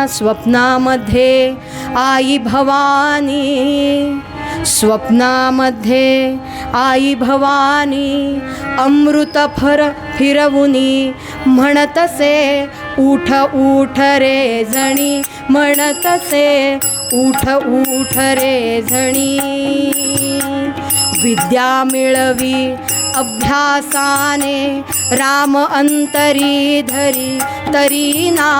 स्वप्नामध्ये आई भवानी, स्वप्नामध्ये आई भवानी, अमृत फिरवुनी म्हणतसे उठ उठ रे जणी, म्हणतसे उठ उठ रे जणी. विद्या मिळवी अभ्यासाने राम अंतरी धरी, तरी ना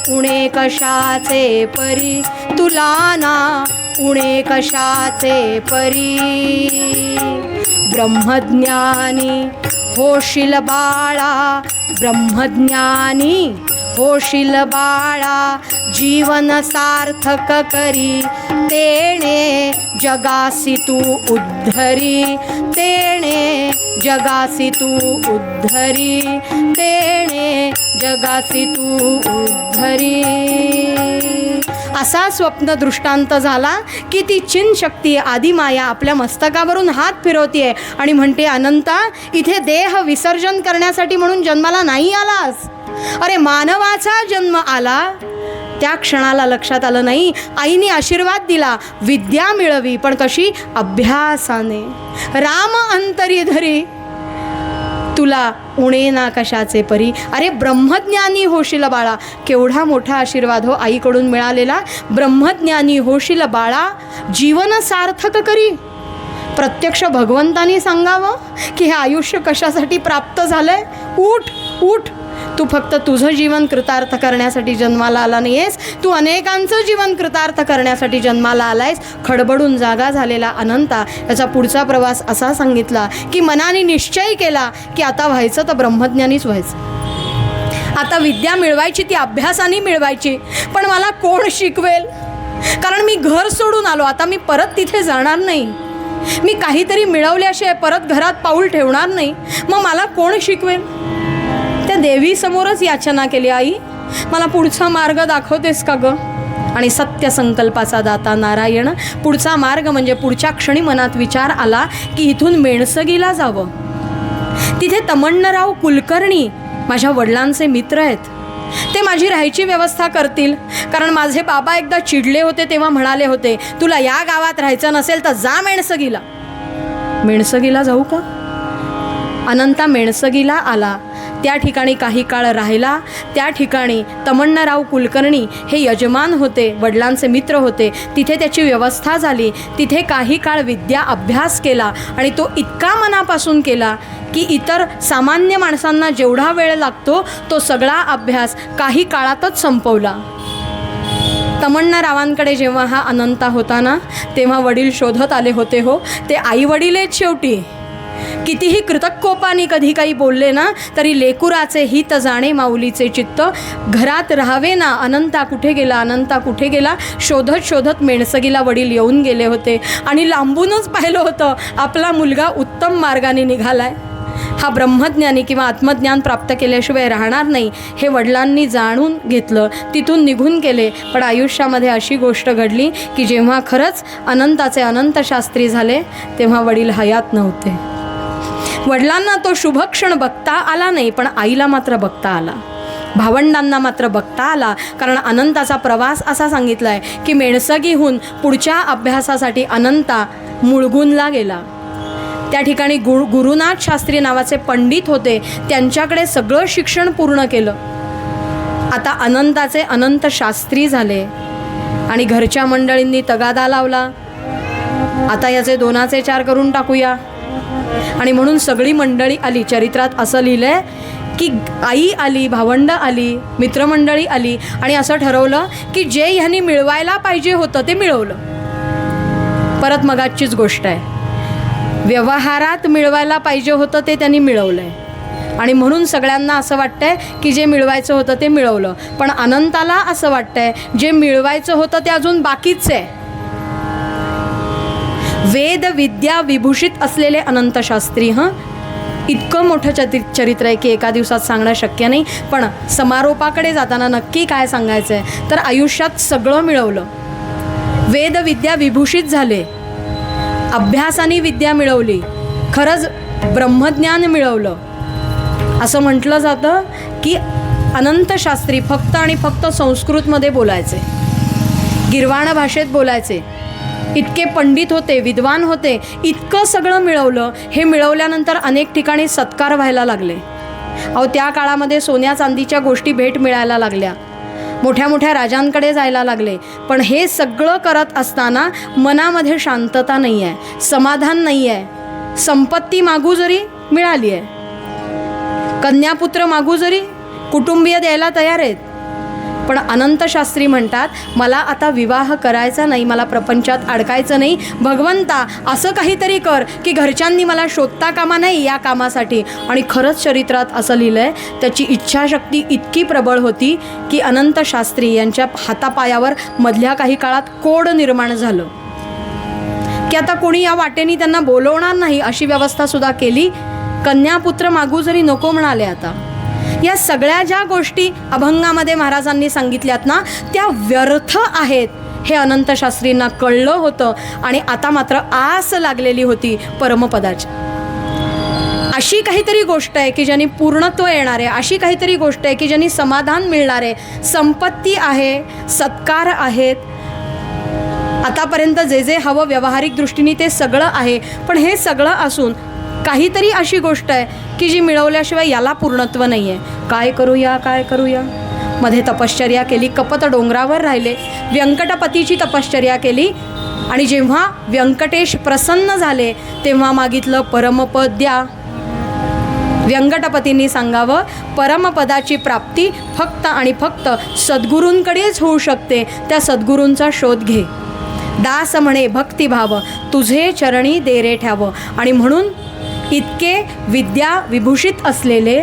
उणे कशाचे परी, तुला ना उणे कशाचे परी. ब्रह्मज्ञानी होशील बाळा, ब्रह्मज्ञानी होशील बाळा, जीवन सार्थक करी, तेणे जगासी तू उद्धरी, तेणे जगासी तू उद्धरी, तेणे जगासी तू उद्धरी. असा स्वप्न दृष्टांत झाला की ती चिन शक्ती आदिमाया आपल्या मस्तकावरून हात फिरवतीये आणि म्हणते, अनंता इथे देह विसर्जन करण्यासाठी म्हणून जन्माला नाही आलास. अरे मानवाचा जन्म आला. त्या क्षणाला लक्षात आलं नाही, आईने आशीर्वाद दिला, विद्या मिळवी, पण कशी? अभ्यासाने. राम अंतरी धरी, तुला उणे ना कशाचे परी. अरे ब्रह्मज्ञानी होशील बाळा. केवढा मोठा आशीर्वाद हो आईकडून मिळालेला. ब्रह्मज्ञानी होशील बाळा, जीवन सार्थक करी. प्रत्यक्ष भगवंतानी सांगावं की हे आयुष्य कशासाठी प्राप्त झालंय. उठ उठ, तू फक्त तुझं जीवन कृतार्थ करण्यासाठी जन्माला आला नाही आहेस, तू अनेकांचं जीवन कृतार्थ करण्यासाठी जन्माला आला आहेस. खडबडून जागा झालेला अनंता याचा पुढचा प्रवास असा सांगितला की मनाने निश्चय केला की आता व्हायचं तर ब्रह्मज्ञानीच व्हायचं. आता विद्या मिळवायची ती अभ्यासाने मिळवायची, पण मला कोण शिकवेल? कारण मी घर सोडून आलो, आता मी परत तिथे जाणार नाही. मी काहीतरी मिळवल्याशिवाय परत घरात पाऊल ठेवणार नाही. मग मला कोण शिकवेल? त्या देवीसमोरच याचना केली, आई मला पुढचा मार्ग दाखवतेस का गं? आणि सत्य संकल्पाचा दाता नारायण पुढचा मार्ग म्हणजे पुढच्या क्षणी मनात विचार आला की इथून मेणसगीला जावं. तिथे तमण्णराव कुलकर्णी माझ्या वडिलांचे मित्र आहेत, ते माझी राहायची व्यवस्था करतील. कारण माझे बाबा एकदा चिडले होते तेव्हा म्हणाले होते, तुला या गावात राहायचं नसेल तर जा मेणसगीला. मेणसगीला जाऊ का? अनंता मेणसगीला आला. त्या ठिकाणी काही काळ राहिला. त्या ठिकाणी तमण्णराव कुलकर्णी हे यजमान होते, वडिलांचे मित्र होते. तिथे त्याची व्यवस्था झाली. तिथे काही काळ विद्या अभ्यास केला आणि तो इतका मनापासून केला की इतर सामान्य माणसांना जेवढा वेळ लागतो तो सगळा अभ्यास काही काळातच संपवला. तमण्णरावांकडे जेव्हा हा अनंता होता ना, तेव्हा वडील शोधत आले होते. हो, ते आई वडील आहेत शेवटी. कितीही कृतकोपाने कधी काही बोलले ना तरी लेकुराचे हित जाणे माऊलीचे चित्त. घरात राहावे ना, अनंता कुठे गेला, अनंता कुठे गेला, शोधत शोधत मेणसगीला वडील येऊन गेले होते आणि लांबूनच पाहिलं होतं आपला मुलगा उत्तम मार्गाने निघालाय. हा ब्रह्मज्ञानी किंवा आत्मज्ञान प्राप्त केल्याशिवाय राहणार नाही हे वडिलांनी जाणून घेतलं. तिथून निघून गेले. पण आयुष्यामध्ये अशी गोष्ट घडली की जेव्हा खरंच अनंताचे अनंत शास्त्री झाले तेव्हा वडील हयात नव्हते. वडिलांना तो शुभक्षण बघता आला नाही, पण आईला मात्र बघता आला, भावंडांना मात्र बघता आला. कारण अनंताचा प्रवास असा सांगितला आहे की मेणसगीहून पुढच्या अभ्यासासाठी अनंता मुळगुणला गेला. त्या ठिकाणी गुरुनाथ शास्त्री नावाचे पंडित होते, त्यांच्याकडे सगळं शिक्षण पूर्ण केलं. आता अनंताचे अनंत शास्त्री झाले आणि घरच्या मंडळींनी तगादा लावला, आता याचे 2चे 4 करून टाकूया. आणि म्हणून सगळी मंडळी आली. चरित्रात असं लिहिलं आहे की आई आली, भावंड आली, मित्रमंडळी आली आणि असं ठरवलं की जे ह्यांनी मिळवायला पाहिजे होतं ते मिळवलं. परत मगाचीच गोष्ट आहे, व्यवहारात मिळवायला पाहिजे होतं ते त्यांनी मिळवलं आहे. आणि म्हणून सगळ्यांना असं वाटतंय की जे मिळवायचं होतं ते मिळवलं. पण अनंताला असं वाटतंय जे मिळवायचं होतं ते अजून बाकीच आहे. वेद विद्या विभूषित असलेले अनंत शास्त्री, इतकं मोठं चरित्र आहे की एका दिवसात सांगणं शक्य नाही. पण समारोपाकडे जाताना नक्की काय सांगायचं आहे तर आयुष्यात सगळं मिळवलं. वेद विद्या विभूषित झाले, अभ्यासाने विद्या मिळवली, खरंच ब्रह्मज्ञान मिळवलं. असं म्हटलं जातं की अनंत शास्त्री फक्त आणि फक्त संस्कृतमध्ये बोलायचे, गिरवाण भाषेत बोलायचे. इतके पंडित होते, विद्वान होते, इतकं सगळं मिळवलं. हे मिळवल्यानंतर अनेक ठिकाणी सत्कार व्हायला लागले. अहो, त्या काळामध्ये सोन्या चांदीच्या गोष्टी भेट मिळायला लागल्या, मोठ्या मोठ्या राजांकडे जायला लागले. पण हे सगळं करत असताना मनामध्ये शांतता नाही आहे, समाधान नाही आहे. संपत्ती मागू जरी मिळाली आहे, कन्यापुत्र मागू जरी कुटुंबीय द्यायला तयार आहेत, पण अनंत शास्त्री म्हणतात मला आता विवाह करायचा नाही, मला प्रपंचात अडकायचं नाही. भगवंता असं काहीतरी कर की घरच्यांनी मला शोधता कामा नाही या कामासाठी. आणि खरंच चरित्रात असं लिहिलं आहे, त्याची इच्छाशक्ती इतकी प्रबळ होती की अनंत शास्त्री यांच्या हातापायावर मधल्या काही काळात कोड निर्माण झालं की आता कोणी या वाटेनी त्यांना बोलवणार नाही अशी व्यवस्थासुद्धा केली. कन्यापुत्र मागू जरी नको म्हणाले. आता या सगळ्या ज्या गोष्टी अभंगामध्ये महाराजांनी सांगितल्यात ना त्या व्यर्थ आहेत हे अनंत शास्त्रींना कळलं होतं. आणि आता मात्र आस लागलेली होती परमपदाची. अशी काहीतरी गोष्ट आहे की ज्यांनी पूर्णत्व येणार आहे, अशी काहीतरी गोष्ट आहे की ज्यांनी समाधान मिळणार आहे. संपत्ती आहे, सत्कार आहेत, आतापर्यंत जे जे हवं व्यावहारिक दृष्टीने ते सगळं आहे. पण हे सगळं असून काहीतरी अशी गोष्ट आहे की जी मिळवल्याशिवाय याला पूर्णत्व नाही आहे. काय करूया, काय करूया. मध्ये तपश्चर्या केली, कपत डोंगरावर राहिले, व्यंकटपतीची तपश्चर्या केली. आणि जेव्हा व्यंकटेश प्रसन्न झाले तेव्हा मागितलं परमपद द्या. व्यंकटपतींनी सांगावं, परमपदाची प्राप्ती फक्त आणि फक्त सद्गुरूंकडेच होऊ शकते. त्या सद्गुरूंचा शोध घे. दास म्हणे भक्तिभाव, तुझे चरणी दे रे ठ्यावं. आणि म्हणून इतके विद्या विभूषित असलेले,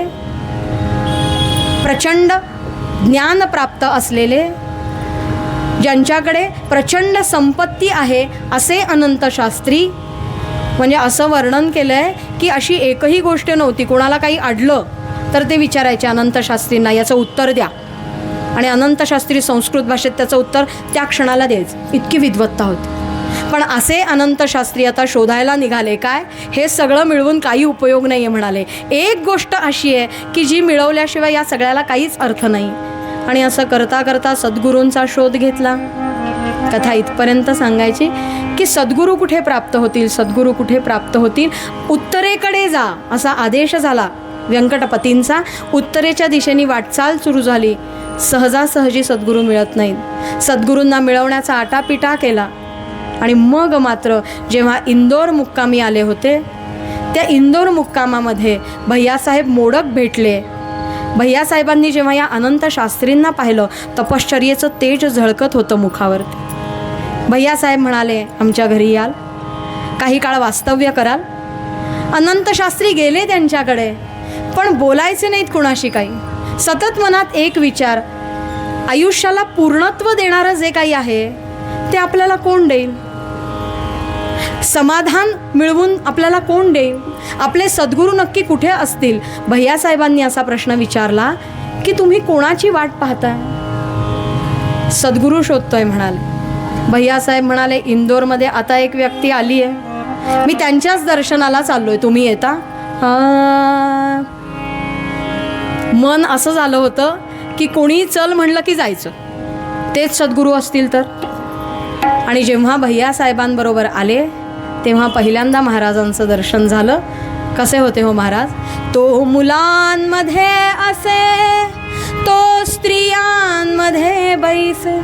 प्रचंड ज्ञान प्राप्त असलेले, ज्यांच्याकडे प्रचंड संपत्ती आहे असे अनंत शास्त्री, म्हणजे असं वर्णन केलं आहे की अशी एकही गोष्ट नव्हती. कोणाला काही अडलं तर ते विचारायचे अनंत शास्त्रींना, याचं उत्तर द्या. आणि अनंत शास्त्री संस्कृत भाषेत त्याचं उत्तर त्या क्षणाला द्यायचं, इतकी विद्वत्ता होती. पण असे अनंत शास्त्री आता शोधायला निघाले काय, हे सगळं मिळवून काही उपयोग नाही आहे म्हणाले. एक गोष्ट अशी आहे की जी मिळवल्याशिवाय या सगळ्याला काहीच अर्थ नाही. आणि असं करता करता सद्गुरूंचा शोध घेतला. कथा इथपर्यंत सांगायची की सद्गुरू कुठे प्राप्त होतील, सद्गुरू कुठे प्राप्त होतील. उत्तरेकडे जा असा आदेश झाला व्यंकटपतींचा. उत्तरेच्या दिशेने वाटचाल सुरू झाली. सहजासहजी सद्गुरू मिळत नाहीत. सद्गुरूंना मिळवण्याचा आटापिटा केला. आणि मग मात्र जेव्हा इंदोर मुक्कामी आले होते, त्या इंदोर मुक्कामामध्ये भैयासाहेब मोडक भेटले. भैयासाहेबांनी जेव्हा या अनंत शास्त्रींना पाहिलं, तपश्चर्येचं तेज झळकत होतं मुखावरती. भैयासाहेब म्हणाले, आमच्या घरी याल, काही काळ वास्तव्य कराल. अनंत शास्त्री गेले त्यांच्याकडे, पण बोलायचे नाहीत कुणाशी काही. सतत मनात एक विचार, आयुष्याला पूर्णत्व देणारं जे काही आहे ते आपल्याला कोण देईल, समाधान मिळवून आपल्याला कोण देईल, आपले सद्गुरू नक्की कुठे असतील. भैयासाहेबांनी असा प्रश्न विचारला की तुम्ही कोणाची वाट पाहताय. सद्गुरू शोधतोय म्हणाले. भैयासाहेब म्हणाले, इंदोरमध्ये आता एक व्यक्ती आली आहे, मी त्यांच्याच दर्शनाला चाललोय, तुम्ही येता. मन असं झालं होतं की कोणी चल म्हणलं की जायचं, तेच सद्गुरू असतील तर. आणि जेव्हा भैयासाहेबांबरोबर आले तेव्हा पहिल्यांदा महाराजांचं दर्शन झालं. कसे होते हो महाराज. तो मुलांमध्ये असे, तो स्त्रियांमध्ये बैसे.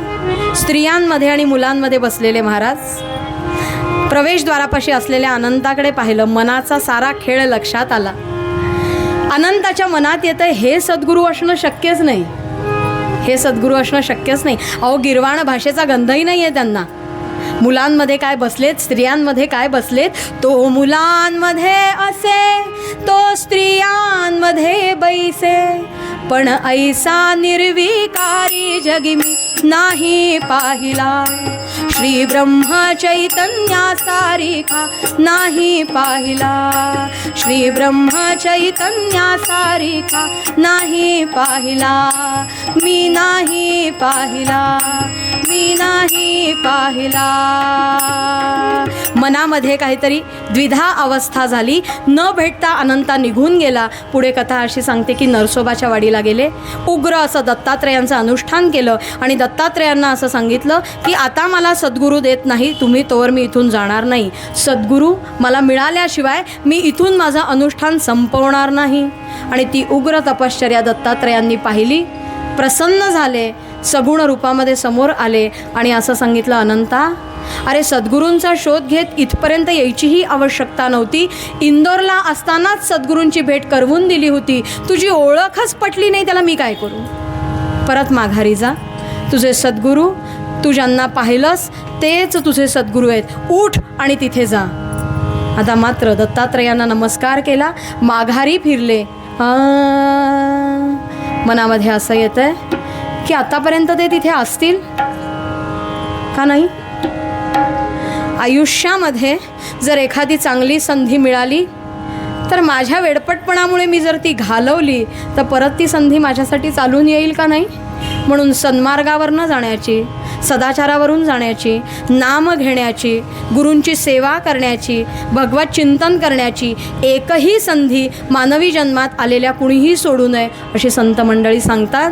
स्त्रियांमध्ये आणि मुलांमध्ये बसलेले महाराज प्रवेशद्वारापाशी असलेल्या अनंताकडे पाहिलं. मनाचा सारा खेळ लक्षात आला. अनंताच्या मनात येतं हे सद्गुरू असणं शक्यच नाही, हे सद्गुरू असणं शक्यच नाही. अहो, गिरवाण भाषेचा गंधही नाही आहे त्यांना. मुलांमध्ये काय बसलेत, स्त्रियांमध्ये काय बसलेत. तो मुलांमध्ये असे, तो स्त्रियांमध्ये बैसे, पण ऐसा निर्विकारी जगी मी नाही पाहिला. श्री ब्रह्म चैतन्या सारिखा नाही पाहिला. श्री ब्रह्म चैतन्या सारिखा नाही पाहिला. मी नाही पाहिला, मी नाही पाहिला. मनामध्ये काहीतरी द्विधा अवस्था झाली. न भेटता अनंता निघून गेला. पुढे कथा अशी सांगते की नरसोबाच्या वाडीला गेले. उग्र असं दत्तात्रेयांचं अनुष्ठान केलं आणि दत्तात्रेयांना असं सांगितलं की आता मला सद्गुरू देत नाही तुम्ही तोवर मी इथून जाणार नाही. सद्गुरू मला मिळाल्याशिवाय मी इथून माझं अनुष्ठान संपवणार नाही. आणि ती उग्र तपश्चर्या दत्तात्रेयांनी पाहिली, प्रसन्न झाले, सगुण रूपामध्ये समोर आले आणि असं सांगितलं, अनंता, अरे सद्गुरूंचा शोध घेत इथपर्यंत यायचीही आवश्यकता नव्हती. इंदोरला असतानाच सद्गुरूंची भेट करवून दिली होती. तुझी ओळखच पटली नाही, त्याला मी काय करू. परत माघारी जा. तुझे सद्गुरू, तू ज्यांना पाहिलंस तेच तुझे सद्गुरू आहेत. उठ आणि तिथे जा. आता मात्र दत्तात्रेयांना नमस्कार केला, माघारी फिरले. मनामध्ये असं येतंय की आतापर्यंत ते तिथे असतील का नाही. आयुष्यामध्ये जर एखादी चांगली संधी मिळाली तर माझ्या वेडपटपणामुळे मी जर ती घालवली तर परत ती संधी माझ्यासाठी चालून येईल का नाही. म्हणून सन्मार्गावर न जाण्याची, सदाचारावरून जाण्याची, नाम घेण्याची, गुरूंची सेवा करण्याची, भगवत चिंतन करण्याची एकही संधी मानवी जन्मात आलेल्या कुणीही सोडू नये अशी संत मंडळी सांगतात.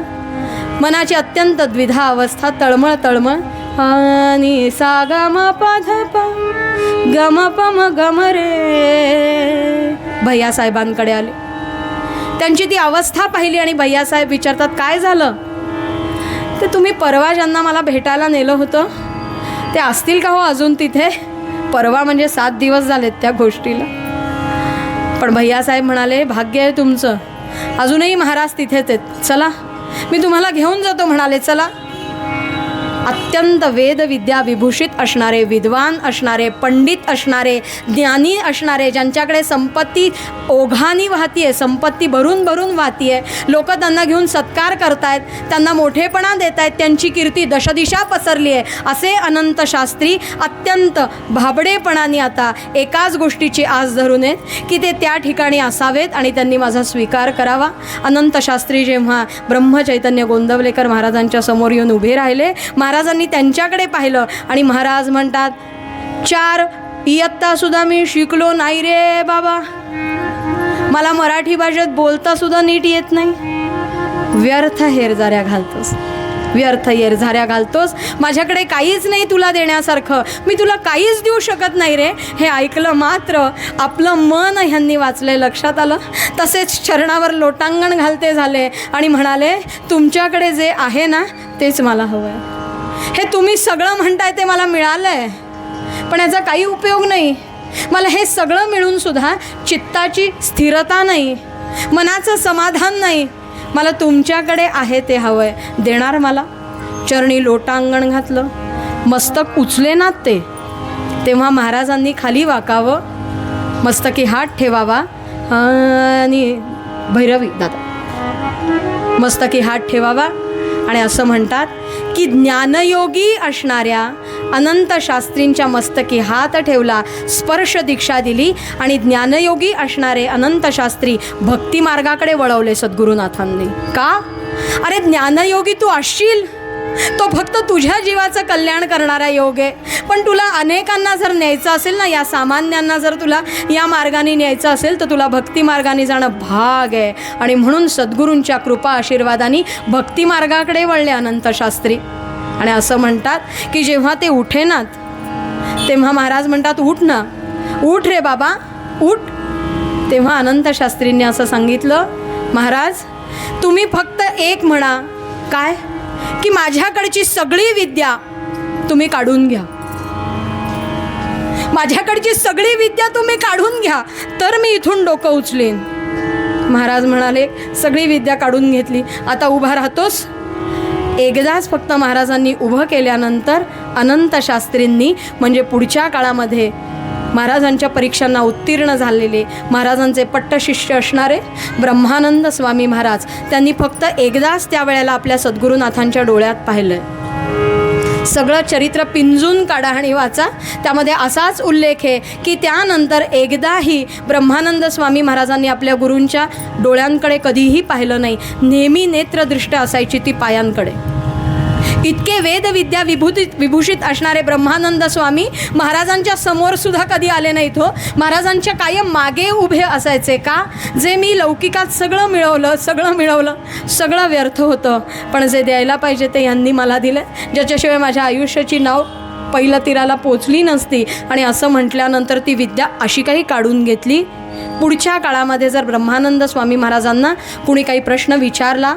मनाची अत्यंत द्विधा अवस्था, तळमळ तळमळ, आणि सा गम पध प गम पम गम रे. भैयासाहेबांकडे आले. त्यांची ती अवस्था पाहिली आणि भैयासाहेब विचारतात, काय झालं. ते तुम्ही परवा ज्यांना मला भेटायला नेलं होतं ते असतील का हो अजून तिथे. परवा म्हणजे 7 दिवस झालेत त्या गोष्टीला. पण भैयासाहेब म्हणाले, भाग्य आहे तुमचं, अजूनही महाराज तिथेच आहेत, चला मी तुम्हाला घेऊन जातो म्हणाले. चला. अत्यंत वेदविद्या विभूषित असणारे, विद्वान असणारे, पंडित असणारे, ज्ञानी असणारे, ज्यांच्याकडे संपत्ती ओघानी वाहतीये, संपत्ती भरून भरून वाहतीये, लोक त्यांना घेऊन सत्कार करतायत, त्यांना मोठेपणा देत आहेत, त्यांची कीर्ती दशदिशा पसरली आहे, असे अनंत शास्त्री अत्यंत भाबडेपणाने आता एकाच गोष्टीची आस धरून आहेत की ते त्या ठिकाणी असावेत आणि त्यांनी माझा स्वीकार करावा. अनंत शास्त्री जेव्हा ब्रह्मचैतन्य गोंदवलेकर महाराजांच्या समोर येऊन उभे राहिले, महाराजांनी त्यांच्याकडे पाहिलं आणि महाराज म्हणतात, 4 इयत्ता सुद्धा मी शिकलो नाही रे बाबा, मला मराठी भाषेत बोलता सुद्धा नीट येत नाही. व्यर्थ हेरझाऱ्या घालतोस, व्यर्थ हेरझाऱ्या घालतोस, माझ्याकडे काहीच नाही तुला देण्यासारखं, मी तुला काहीच देऊ शकत नाही रे. हे ऐकलं मात्र आपलं मन ह्यांनी वाचले, लक्षात आलं. तसेच चरणावर लोटांगण घालते झाले आणि म्हणाले, तुमच्याकडे जे आहे ना तेच मला हवं आहे. हे तुम्ही सगळं म्हणताय ते मला मिळालं आहे, पण याचा काही उपयोग नाही. मला हे सगळं मिळूनसुद्धा चित्ताची स्थिरता नाही, मनाचं समाधान नाही. मला तुमच्याकडे आहे ते हवं आहे, देणार मला? चरणी लोटांगण घातलं, मस्तक उचले नात ते. तेव्हा महाराजांनी खाली वाकावं, मस्तकी हात ठेवावा आणि भैरवी दादा मस्तकी हात ठेवावा आणि असं म्हणतात की ज्ञानयोगी असणाऱ्या अनंत शास्त्रींच्या मस्तकी हात ठेवला, स्पर्श दीक्षा दिली आणि ज्ञानयोगी असणारे अनंत शास्त्री भक्ती मार्गाकडे वळवले सद्गुरुनाथांनी. का? अरे ज्ञानयोगी तू असशील, तो फक्त तुझ्या जीवाचं कल्याण करणारा योग आहे, पण तुला अनेकांना जर न्यायचं असेल ना, या सामान्यांना जर तुला या मार्गाने न्यायचं असेल तर तुला भक्ती मार्गाने जाणं भाग आहे. आणि म्हणून सद्गुरूंच्या कृपा आशीर्वादाने भक्ती मार्गाकडे वळले अनंत शास्त्री. आणि असं म्हणतात की जेव्हा ते उठेनात तेव्हा महाराज म्हणतात, उठ ना, उठ रे बाबा उठ. तेव्हा अनंत शास्त्रींनी असं सांगितलं, महाराज तुम्ही फक्त एक म्हणा, काय? की माझ्याकडची सगळी विद्या तुम्ही काढून घ्या, माझ्याकडची सगळी विद्या तुम्ही काढून घ्या, तर मी इथून डोकं उचलेन. महाराज म्हणाले, सगळी विद्या काढून घेतली, आता उभा राहतोस? एकदाच फक्त महाराजांनी उभं केल्यानंतर अनंत शास्त्रींनी, म्हणजे पुढच्या काळामध्ये महाराजांच्या परीक्षांना उत्तीर्ण झालेले महाराजांचे पट्टशिष्य असणारे ब्रह्मानंद स्वामी महाराज, त्यांनी फक्त एकदाच त्यावेळेला आपल्या सद्गुरुनाथांच्या डोळ्यात पाहिलं. सगळं चरित्र पिंजून काढा आणि वाचा, त्यामध्ये असाच उल्लेख आहे की त्यानंतर एकदाही ब्रह्मानंद स्वामी महाराजांनी आपल्या गुरूंच्या डोळ्यांकडे कधीही पाहिलं नाही, नेहमी नेत्रदृष्ट असायची ती पायांकडे. इतके वेदविद्या विभूषित असणारे ब्रह्मानंद स्वामी महाराजांच्या समोर सुद्धा कधी आले नाहीत हो, महाराजांच्या कायम मागे उभे असायचे. का? जे मी लौकिकात सगळं मिळवलं सगळं व्यर्थ होतं, पण जे द्यायला पाहिजे ते यांनी मला दिलं, ज्याच्याशिवाय माझ्या आयुष्याची नाव पहिल्या तीराला पोचली नसती. आणि असं म्हटल्यानंतर ती विद्या अशी काही काढून घेतली. पुढच्या काळामध्ये जर ब्रह्मानंद स्वामी महाराजांना कुणी काही प्रश्न विचारला,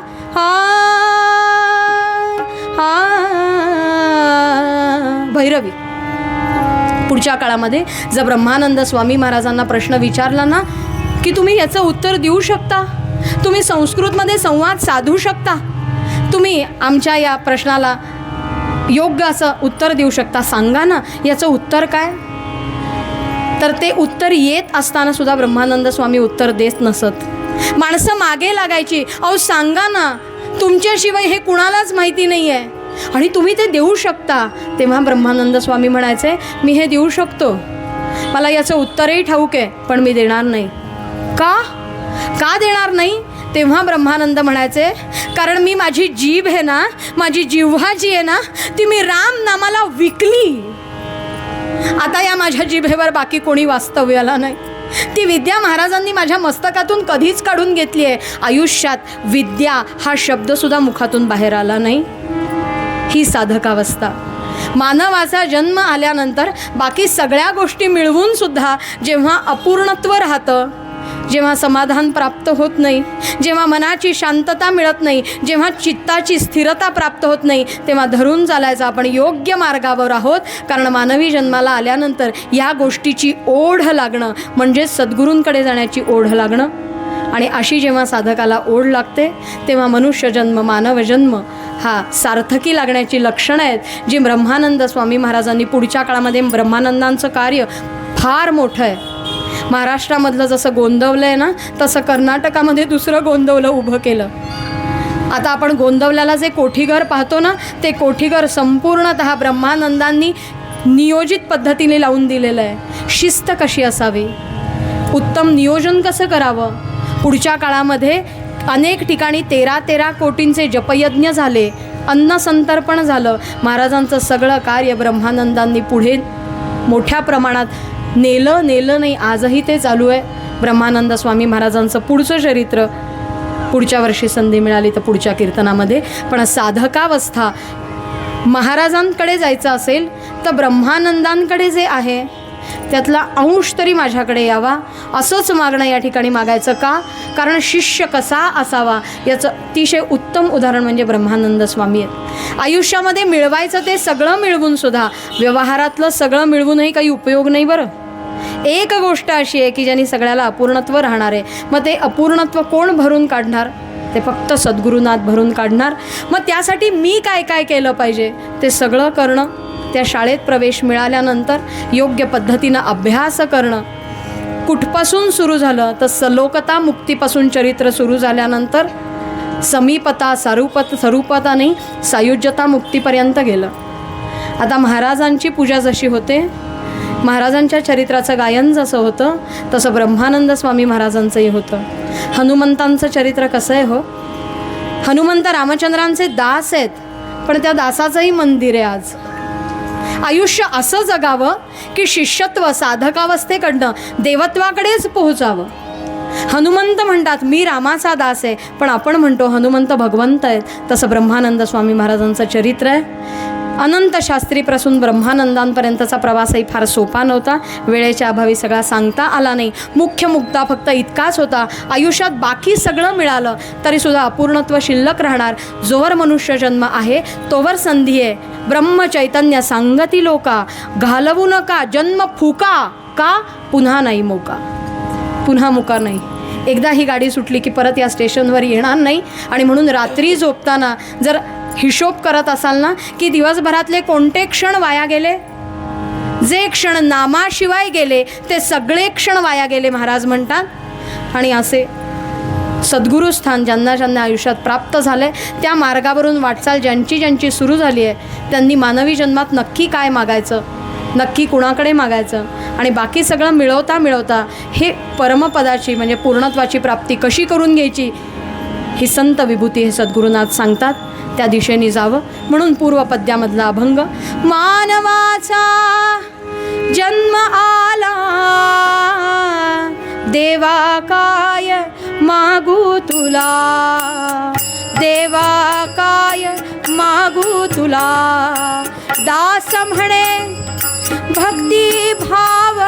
भैरवी, पुढच्या काळामध्ये जर ब्रह्मानंद स्वामी महाराजांना प्रश्न विचारला ना की तुम्ही याचं उत्तर देऊ शकता, तुम्ही संस्कृतमध्ये संवाद साधू शकता, तुम्ही आमच्या या प्रश्नाला योग्य असं उत्तर देऊ शकता, सांगा ना याचं उत्तर काय? तर ते उत्तर येत असताना सुद्धा ब्रह्मानंद स्वामी उत्तर देत नसत. माणसं मागे लागायची, अहो सांगा ना, तुमच्याशिवाय हे कुणालाच माहिती नाही आहे आणि तुम्ही ते देऊ शकता. तेव्हा ब्रह्मानंद स्वामी म्हणायचे, मी हे देऊ शकतो, मला याचं उत्तरही ठाऊक आहे, पण मी देणार नाही. का देणार नाही? तेव्हा ब्रह्मानंद म्हणायचे, कारण मी माझी जीभ आहे ना, माझी जिव्हा जी आहे ना, ती मी राम नामाला विकली. आता या माझ्या जिभेवर बाकी कोणी वास्तव्याला नाही. ती विद्या महाराजांनी माझ्या मस्तकातून कधीच काढून घेतली आहे. आयुष्यात विद्या हा शब्दसुद्धा मुखातून बाहेर आला नाही. ही साधकावस्था. मानवाचा जन्म आल्यानंतर बाकी सगळ्या गोष्टी मिळवून सुद्धा जेव्हा अपूर्णत्व राहतं, जेव्हा समाधान प्राप्त होत नाही, जेव्हा मनाची शांतता मिळत नाही, जेव्हा चित्ताची स्थिरता प्राप्त होत नाही, तेव्हा धरून चालायचं आपण योग्य मार्गावर आहोत. कारण मानवी जन्माला आल्यानंतर या गोष्टीची ओढ लागणं म्हणजे सद्गुरूंकडे जाण्याची ओढ लागणं. आणि अशी जेव्हा साधकाला ओढ लागते तेव्हा मनुष्यजन्म, मानवजन्म हा सार्थकी लागण्याची लक्षणं आहेत, जी ब्रह्मानंद स्वामी महाराजांनी पुढच्या काळामध्ये ब्रह्मानंदांचं कार्य फार मोठं आहे. महाराष्ट्रामधलं जसं गोंदवलं आहे ना, तसं कर्नाटकामध्ये दुसरं गोंदवलं उभं केलं. आता आपण गोंदवल्याला जे कोठीघर पाहतो ना, ते कोठीघर संपूर्णतः ब्रह्मानंदांनी नियोजित पद्धतीने लावून दिलेलं आहे. शिस्त कशी असावी, उत्तम नियोजन कसं करावं. पुढच्या काळामध्ये अनेक ठिकाणी 13 कोटींचे जपयज्ञ झाले, अन्नसंतर्पण झालं. महाराजांचं सगळं कार्य ब्रह्मानंदांनी पुढे मोठ्या प्रमाणात नेलं नाही. आजही ते चालू आहे. ब्रह्मानंद स्वामी महाराजांचं पुढचं चरित्र पुढच्या वर्षी संधी मिळाली तर पुढच्या कीर्तनामध्ये. पण साधकावस्था महाराजांकडे जायचं असेल तर ब्रह्मानंदांकडे जे आहे त्यातला अंश तरी माझ्याकडे यावा, असंच मागणं या ठिकाणी मागायचं. का? कारण शिष्य कसा असावा याचं अतिशय उत्तम उदाहरण म्हणजे ब्रह्मानंद स्वामी आहेत. आयुष्यामध्ये मिळवायचं ते सगळं मिळवून सुद्धा व्यवहारातलं सगळं मिळवूनही काही उपयोग नाही. बरं, एक गोष्ट अशी आहे की ज्यांनी सगळ्याला अपूर्णत्व राहणार आहे. मग ते अपूर्णत्व कोण भरून काढणार? ते फक्त सद्गुरुनाथ भरून काढणार. मग त्यासाठी मी काय काय केलं पाहिजे ते सगळं करणं. त्या शाळेत प्रवेश मिळाल्यानंतर योग्य पद्धतीनं अभ्यास करणं. कुठपासून सुरू झालं तर सलोकता मुक्तीपासून चरित्र सुरू झाल्यानंतर समीपता, स्वरूपता नाही, सायुज्यता मुक्तीपर्यंत गेलं. आता महाराजांची पूजा जशी होते, महाराजांच्या चरित्राचं गायन जसं होतं, तसं ब्रह्मानंद स्वामी महाराजांचंही होतं. हनुमंतांचं चरित्र कसं आहे हो? हनुमंत रामचंद्रांचे दास आहेत, पण त्या दासाचंही मंदिर आहे. आज आयुष्य असं जगावं की शिष्यत्व साधकावस्थेकडनं देवत्वाकडेच पोहोचावं. हनुमंत म्हणतात मी रामाचा दास आहे, पण आपण म्हणतो हनुमंत भगवंत आहेत. तसं ब्रह्मानंद स्वामी महाराजांचं चरित्र आहे. अनंत शास्त्रीपासून ब्रह्मानंदांपर्यंतचा प्रवासही फार सोपा नव्हता. वेळेच्या अभावी सगळा सांगता आला नाही. मुख्य मुद्दा फक्त इतकाच होता, आयुष्यात बाकी सगळं मिळालं तरीसुद्धा अपूर्णत्व शिल्लक राहणार. जोवर मनुष्य जन्म आहे तोवर संधी आहे. ब्रह्मचैतन्य सांगती लोका, घालवू नका जन्म फुका. का? पुन्हा नाही मोका, पुन्हा मुका नाही. एकदा ही गाडी सुटली की परत या स्टेशनवर येणार नाही. आणि म्हणून रात्री झोपताना जर हिशोब करत असाल ना की दिवसभरातले कोणते क्षण वाया गेले, जे क्षण नामाशिवाय गेले ते सगळे क्षण वाया गेले महाराज म्हणतात. आणि असे सद्गुरुस्थान ज्यांना ज्यांना आयुष्यात प्राप्त झाले, त्या मार्गावरून वाटचाल ज्यांची सुरू झाली आहे, त्यांनी मानवी जन्मात नक्की काय मागायचं, नक्की कुणाकडे मागायचं आणि बाकी सगळं मिळवता हे परमपदाची म्हणजे पूर्णत्वाची प्राप्ती कशी करून घ्यायची, ही संत विभूती हे सद्गुरुनाथ सांगतात. त्या दिशेने जावं म्हणून पूर्वपद्यामधला अभंग. मानवाचा जन्म आला, देवा काय मागू तुला, देवा काय मागू तुला. दास म्हणे भक्ती भाव,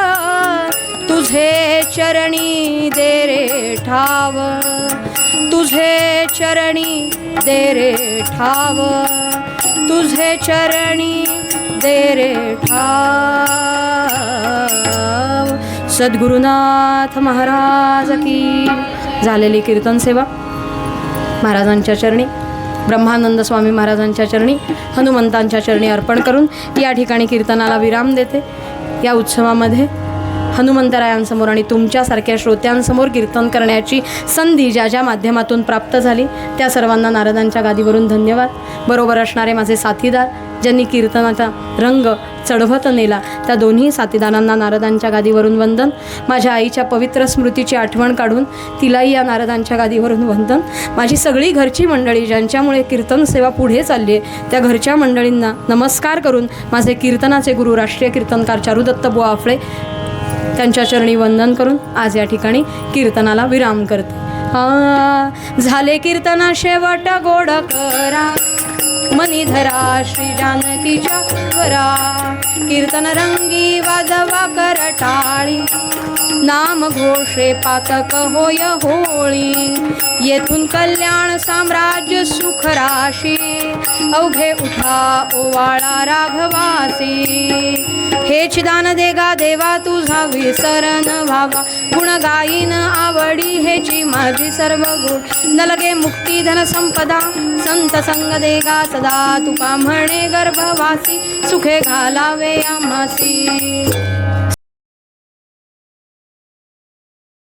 तुझे चरणी दे रे ठाव, तुझे चरणी दे रे ठाव, तुझे चरणी दे रे ठाव. सद्गुरुनाथ महाराज की. झालेली कीर्तन सेवा महाराजांच्या चरणी, ब्रह्मानंद स्वामी महाराजांच्या चरणी, हनुमंतांच्या चरणी अर्पण करून या ठिकाणी कीर्तनाला विराम देते. या उत्सवामध्ये हनुमंतरायांसमोर आणि तुमच्यासारख्या श्रोत्यांसमोर कीर्तन करण्याची संधी ज्या ज्या माध्यमातून प्राप्त झाली त्या सर्वांना नारदांच्या गादीवरून धन्यवाद. बरोबर असणारे माझे साथीदार ज्यांनी कीर्तनाचा रंग चढवत नेला, त्या दोन्ही साथीदारांना नारदांच्या गादीवरून वंदन. माझ्या आईच्या पवित्र स्मृतीची आठवण काढून तिलाही या नारदांच्या गादीवरून वंदन. माझी सगळी घरची मंडळी ज्यांच्यामुळे कीर्तन सेवा पुढे चालली आहे त्या घरच्या मंडळींना नमस्कार करून माझे कीर्तनाचे गुरु राष्ट्रीय कीर्तनकार चारुदत्त बुवा आफळे त्यांच्या चरणी वंदन करून आज या ठिकाणी कीर्तनाला विराम करते. झाले कीर्तन शेवट गोड करा, मनीधरा श्री जानकीच्या वरा कीर्तन रंगी वाजवा करटाळी नाम घोषे पातक होय होळी येथून कल्याण साम्राज्य सुख राशी अवघे उठा ओवाळा राघवासी हे चिदान देगा देवा तुझा विसरण व्हावा गुण गाईन आवडी हेची माझी सर्व गुण नलगे मुक्ती धन संपदा संत संग देगा सदा तुका म्हणे गर्भवासी सुखे घालावे आम्हासी